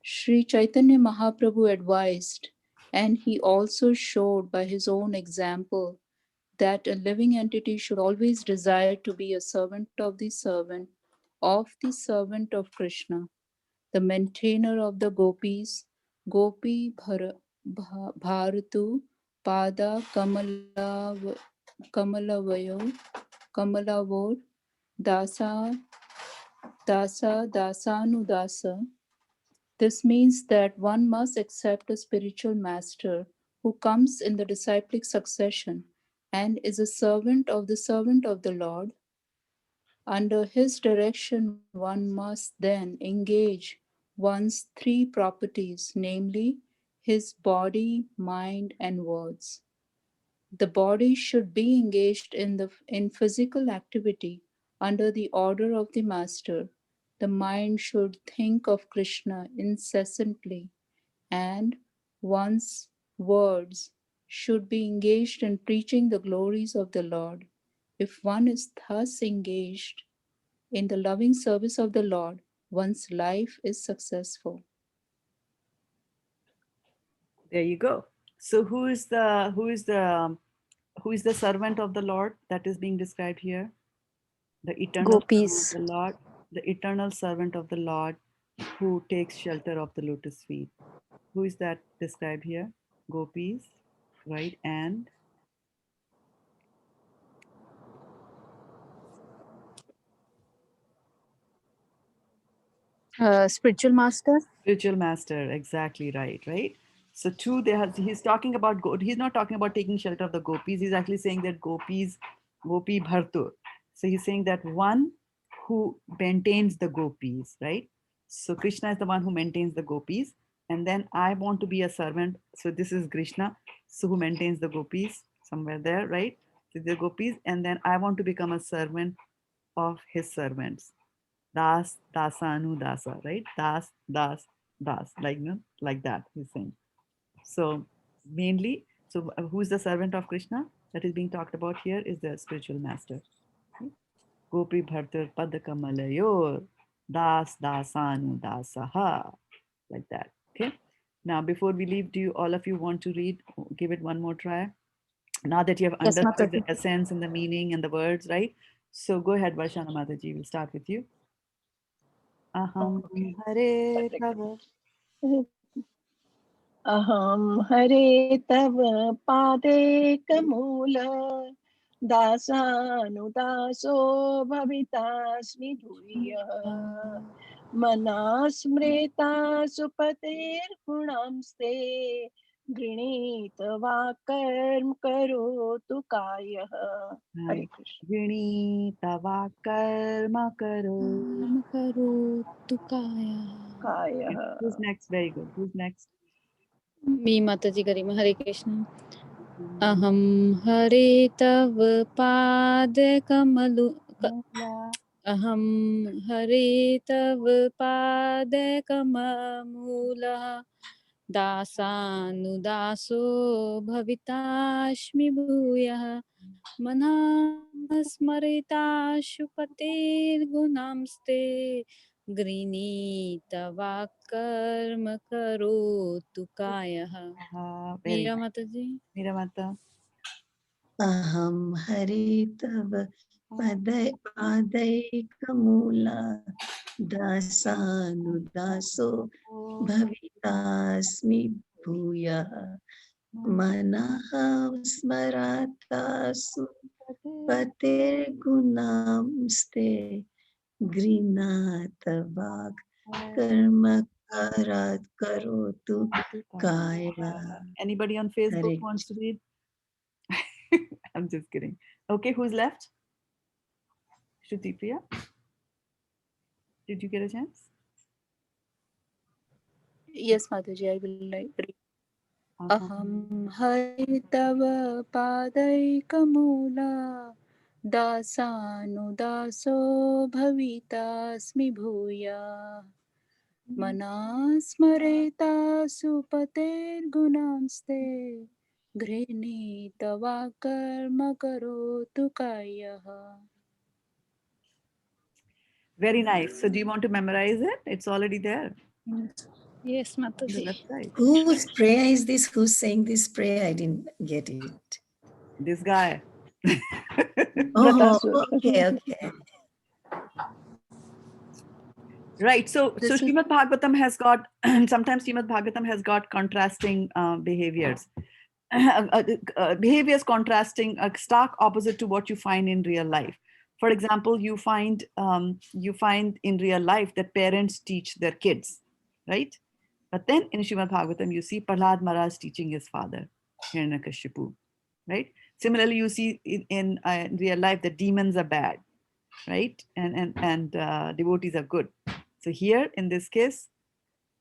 Sri Chaitanya Mahaprabhu advised, and he also showed by his own example, that a living entity should always desire to be a servant of the servant of Krishna, the maintainer of the gopis, Bharatu, Pada Kamalavayo, Kamalavor, Dasanudasa. This means that one must accept a spiritual master who comes in the disciplic succession and is a servant of the Lord. Under his direction, one must then engage one's three properties, namely his body, mind, and words. The body should be engaged in physical activity under the order of the master. The mind should think of Krishna incessantly, and one's words should be engaged in preaching the glories of the Lord. If one is thus engaged in the loving service of the Lord, one's life is successful. There you go. So who is the servant of the Lord that is being described here? The eternal servant of Gopis. the Lord, the eternal servant of the Lord who takes shelter of the lotus feet. Who is that described here? Gopis, right? And Spiritual master. spiritual master, exactly right, right? So two, he's talking about, he's not talking about taking shelter of the gopis. He's actually saying that gopi bhartur. So he's saying that one who maintains the gopis, right? So Krishna is the one who maintains the gopis. And then I want to be a servant. So this is Krishna. So who maintains the gopis somewhere there, right? So the gopis. And then I want to become a servant of his servants. Das, dasanu, dasa, right? Das, like, like that, he's saying. So mainly, so who is the servant of Krishna that is being talked about here is the spiritual master. Gopi bhartar padkamalayor, das, dasanu, dasaha, like that. Okay. Now, before we leave, do you, all of you want to read, give it one more try? Now that you have Yes, understood the Mataji. essence and the meaning and the words, right? So go ahead, Varshana Mataji, we'll start with you. Aham Okay. Hare Tava. अहं हरे तव पादेकमूल दासानुदासो भवितास्मि भूयः मना स्मृता सुपतेर्गुणांस्ते गृणीत वा कर्म करोतु कायः हरे Krishna Vini tava karma karo. Nam karotu kaya. कायः Who's next? Very good. Who's next? Me Mataji Garima. Hare Krishna. Aham Hare Tav Pad Kamalu. Aham Hare Tav Pad Kamamula. दासानुदासो भविताश्मि भूयः मनः स्मरिताशुपतेर्गुणांस्ते गृणीतवा कर्म करोतु कायः. Very Meera nice. माताजी. Meera Mata. अहं हरे तव पादैकमूला दासानुदासो भवितास्मि भूयः मनः स्मरतासु पतेर्गुणांस्ते गृह्णातवाक् कर्म करोतु काया. Anybody on Facebook Hare wants to read? I'm just kidding. Okay, who's left? Shruti Priya. Did you get a chance? Yes, Mataji, I will read. Aham. Aham Hare Tava Padaikамula Dasanudaso Bhavitasmi Bhuya Manasmareta Supatergunamste Grinitava Karma Karotu Kayaha. Very nice. So do you want to memorize it? It's already there Yes, on the Mataji. website. Whose prayer is this? Who's saying this prayer? I didn't get it. This guy. Oh, okay. Right. So This is Srimad Bhagavatam has got, sometimes Srimad Bhagavatam has got contrasting behaviors. Behaviors contrasting, a stark opposite to what you find in real life. For example, you find in real life that parents teach their kids, right? But then in Srimad Bhagavatam, you see Prahlad Maharaj teaching his father, Hiranyakashipu, right? Similarly, you see in real life that demons are bad, right? And devotees are good. So here in this case,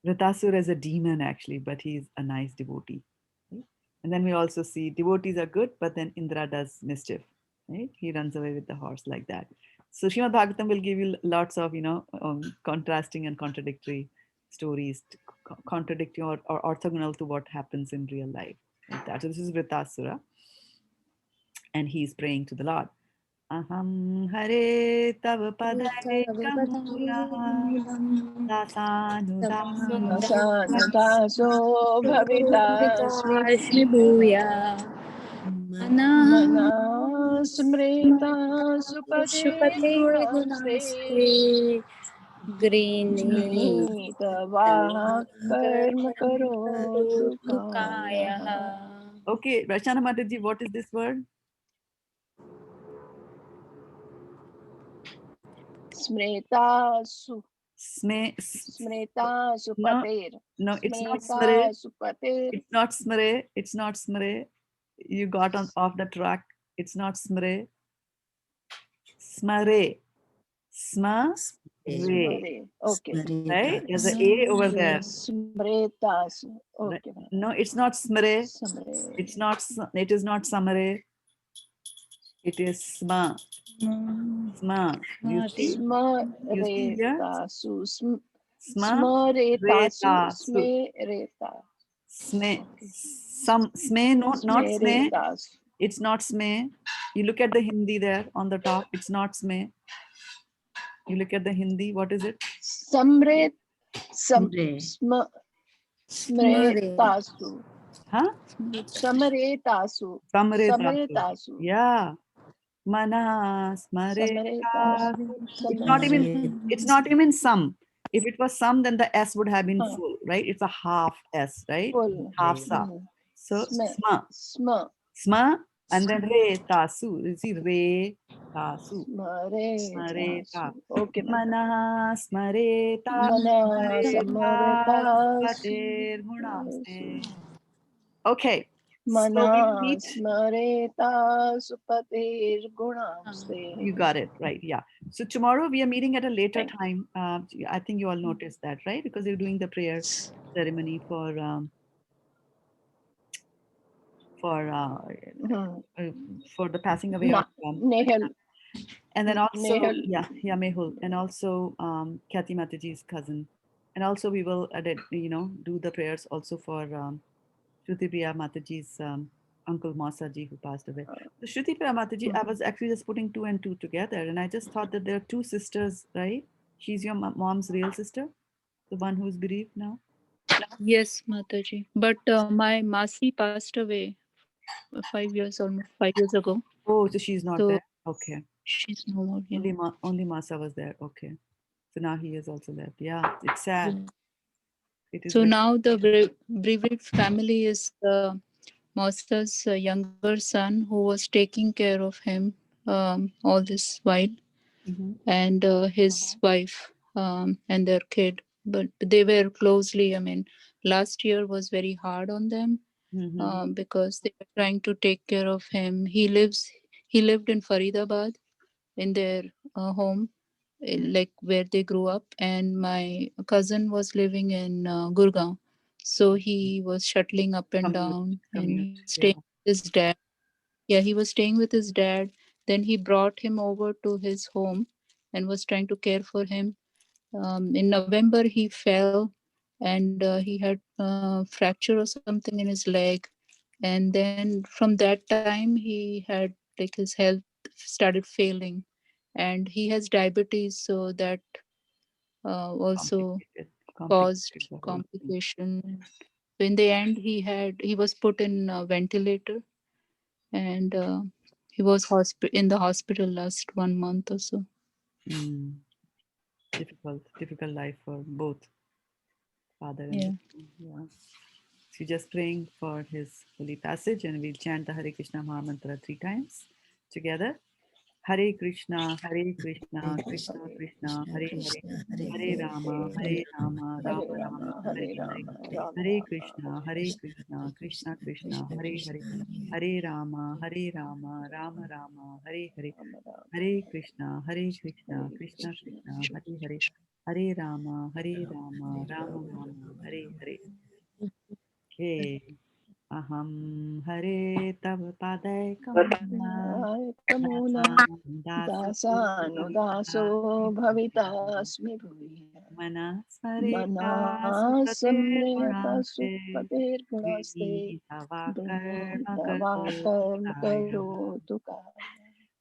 Vritasura is a demon actually, but he's a nice devotee. Right? And then we also see devotees are good, but then Indra does mischief, right? He runs away with the horse like that. So Srimad Bhagavatam will give you lots of, contrasting and contradictory stories, contradicting or orthogonal to what happens in real life. Like that. So this is Vritasura, and he's praying to the Lord. Aham Hare Tava Padayekam Dasanu Daso Daso Bhavitasmi Ashmi Bhuya Manah Mana Smrita Supate Shupate Gunaste Gunaste Grini Nitava Karma Karotu Kaya. Kaya. Okay, Rachana Mataji, what is this word? Smrita Sme, Smrita no, Supater. no, it's not Smrita smare. Supater. It's not smare. It's not smare. You got on off the track. It's not smare. Smare. Sma. Re. Smare. Okay. Right? There's an A over there. Smrita. Right? Okay. No, it's not smare. Smre. It's not. It is not samare. It is sma. Sma. You see? You see here? Smretasu. Sma. Smretasu. Reta. Su. Smreta. Sme. Some. Sme. Not sme. Smretasu. It's not sme. You look at the Hindi there on the top. It's not sme. You look at the Hindi. What is it? Samret. Smre. Smretasu. Huh? Samretasu. Samre. Samretasu. Yeah. Mana Samretasu. smare. It's not even some. If it was some, then the S would have been full, right? It's a half S, right? Full. Half sa. So sma. Sma. Sma and then re tasu. You see re tasu. Smare ta. Okay. Mana smare ta. Mana smareta. Pater gunaste. Okay. So Mana we'll meet. smareta supatir gunamste. You got it right. Yeah. So tomorrow we are meeting at a later Thank time. I think you all noticed that, right? Because you're doing the prayer ceremony for the passing away of Nehal. and then also Nehal. Mehul, and also Kathy Mataji's cousin, and also we will do the prayers also for Shruti Priya Mataji's uncle Masaji who passed away. So Shruti Priya Mataji, I was actually just putting 2 and 2 together, and I just thought that there are 2 sisters, right? She's your mom's real sister, the one who's bereaved now. Yes, Mataji. But my Masi passed away 5 years, almost 5 years ago. Oh, so she's not So there. Okay. she's no more. Yeah. Only Masa was there. Okay. So now he is also left. Yeah, it's sad. Yeah. It is So very- now the bereaved family is Master's younger son who was taking care of him all this while, and his wife and their kid. But they were closely, I mean, last year was very hard on them because they were trying to take care of him. He lived in Faridabad in their home, like where they grew up, and my cousin was living in Gurgaon. So he was shuttling up and down, and he was staying with his dad. Yeah, he was staying with his dad. Then he brought him over to his home and was trying to care for him. In November, he fell and he had fracture or something in his leg. And then from that time, he had like his health started failing, and he has diabetes, so that also caused complication. So in the end, he was put in a ventilator, and he was in the hospital last 1 month or so. Difficult life for both father and Yeah. yeah. So just praying for his holy passage, and we'll chant the Hare Krishna Maha Mantra 3 times together. Hare Krishna, Krishna Krishna, Hare Hare, Hare Rama, Rama Rama, Hare Hare. Hare Krishna, Krishna Krishna, Hare Hare, Hare Rama, Rama Rama, Hare Hare. Hare Krishna, Krishna Krishna, Hare Hare, Hare Rama, Rama Rama, Hare Hare. Okay. Aham Hare Tava Paday Kamala Kamula Dasanudaso dasanudaso bhavitasmi bhuvi. Manasmarita Sukate Manasamreta Gunaste supatir gunaste Dini Tava Karma Dvinitavakarma Karotaya. karotuka.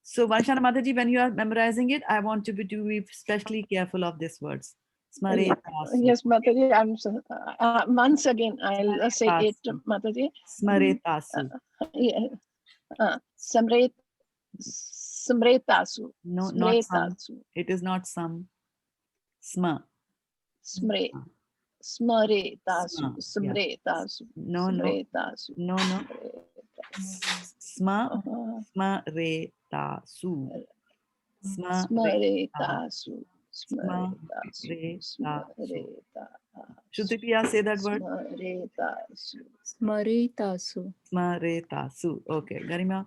So Vanshana Mataji, when you are memorizing it, I want you to be especially careful of these words. Smaretasu. Yes, Mataji, once again, I'll say it, Smaretasu. Mataji. Smaretasu. Yeah, Samret, Samretasu. No, not some. Smretasu. It is not some. Sma. Smre. Smretasu. Sma. Yeah. Smretasu. No, no, Smretasu. no, no. Sma. Smaretasu. Smretasu. Smretasu. Smaretasu. Smretasu. Shruti, say that word. Smretasu. Smaretasu. Smaretasu. Okay, Garima.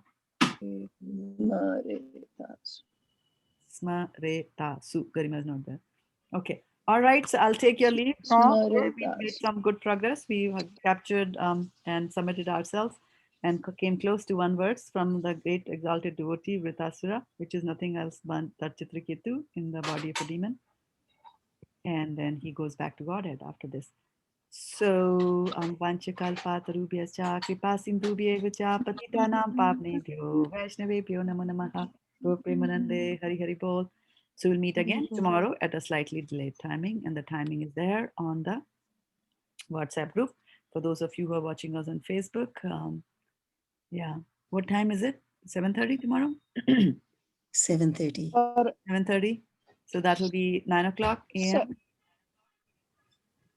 Smretasu. Smaretasu. Garima is not there. Okay. All right. So I'll take your leave now. We made some good progress. We have captured and submitted ourselves and came close to one verse from the great exalted devotee Vritasura, which is nothing else but Chitraketu in the body of a demon. And then he goes back to Godhead after this. So, Vanchakalpatarubhyascha Kripasindhubhyevacha Patitanam Pavnebhyo Vaishnavebhyo Namo Namaha Gopremanande Hari Hari Bol. So we'll meet again tomorrow at a slightly delayed timing, and the timing is there on the WhatsApp group. For those of you who are watching us on Facebook, yeah, what time is it? 7:30 tomorrow? 7:30. 7:30. So that will be 9 o'clock a.m.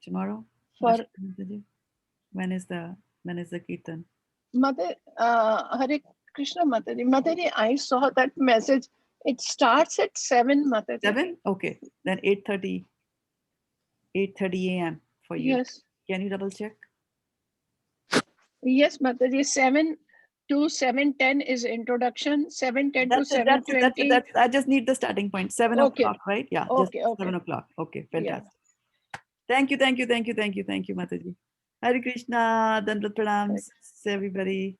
tomorrow. For When is the Kirtan? Mother, Hare Krishna Mataji. Mataji, I saw that message. It starts at 7, Mataji. 7? Okay. Then 8:30 a.m. for you. Yes. Can you double check? Yes, Mataji. 7 to 7:10 is introduction. 7:10 to 7:20. I just need the starting point. 7 Okay. o'clock, right? Yeah. Okay, Just okay. 7 o'clock. Okay. Yeah. Fantastic. Thank you, Mataji. Hare Krishna. Dandrat pranams, everybody.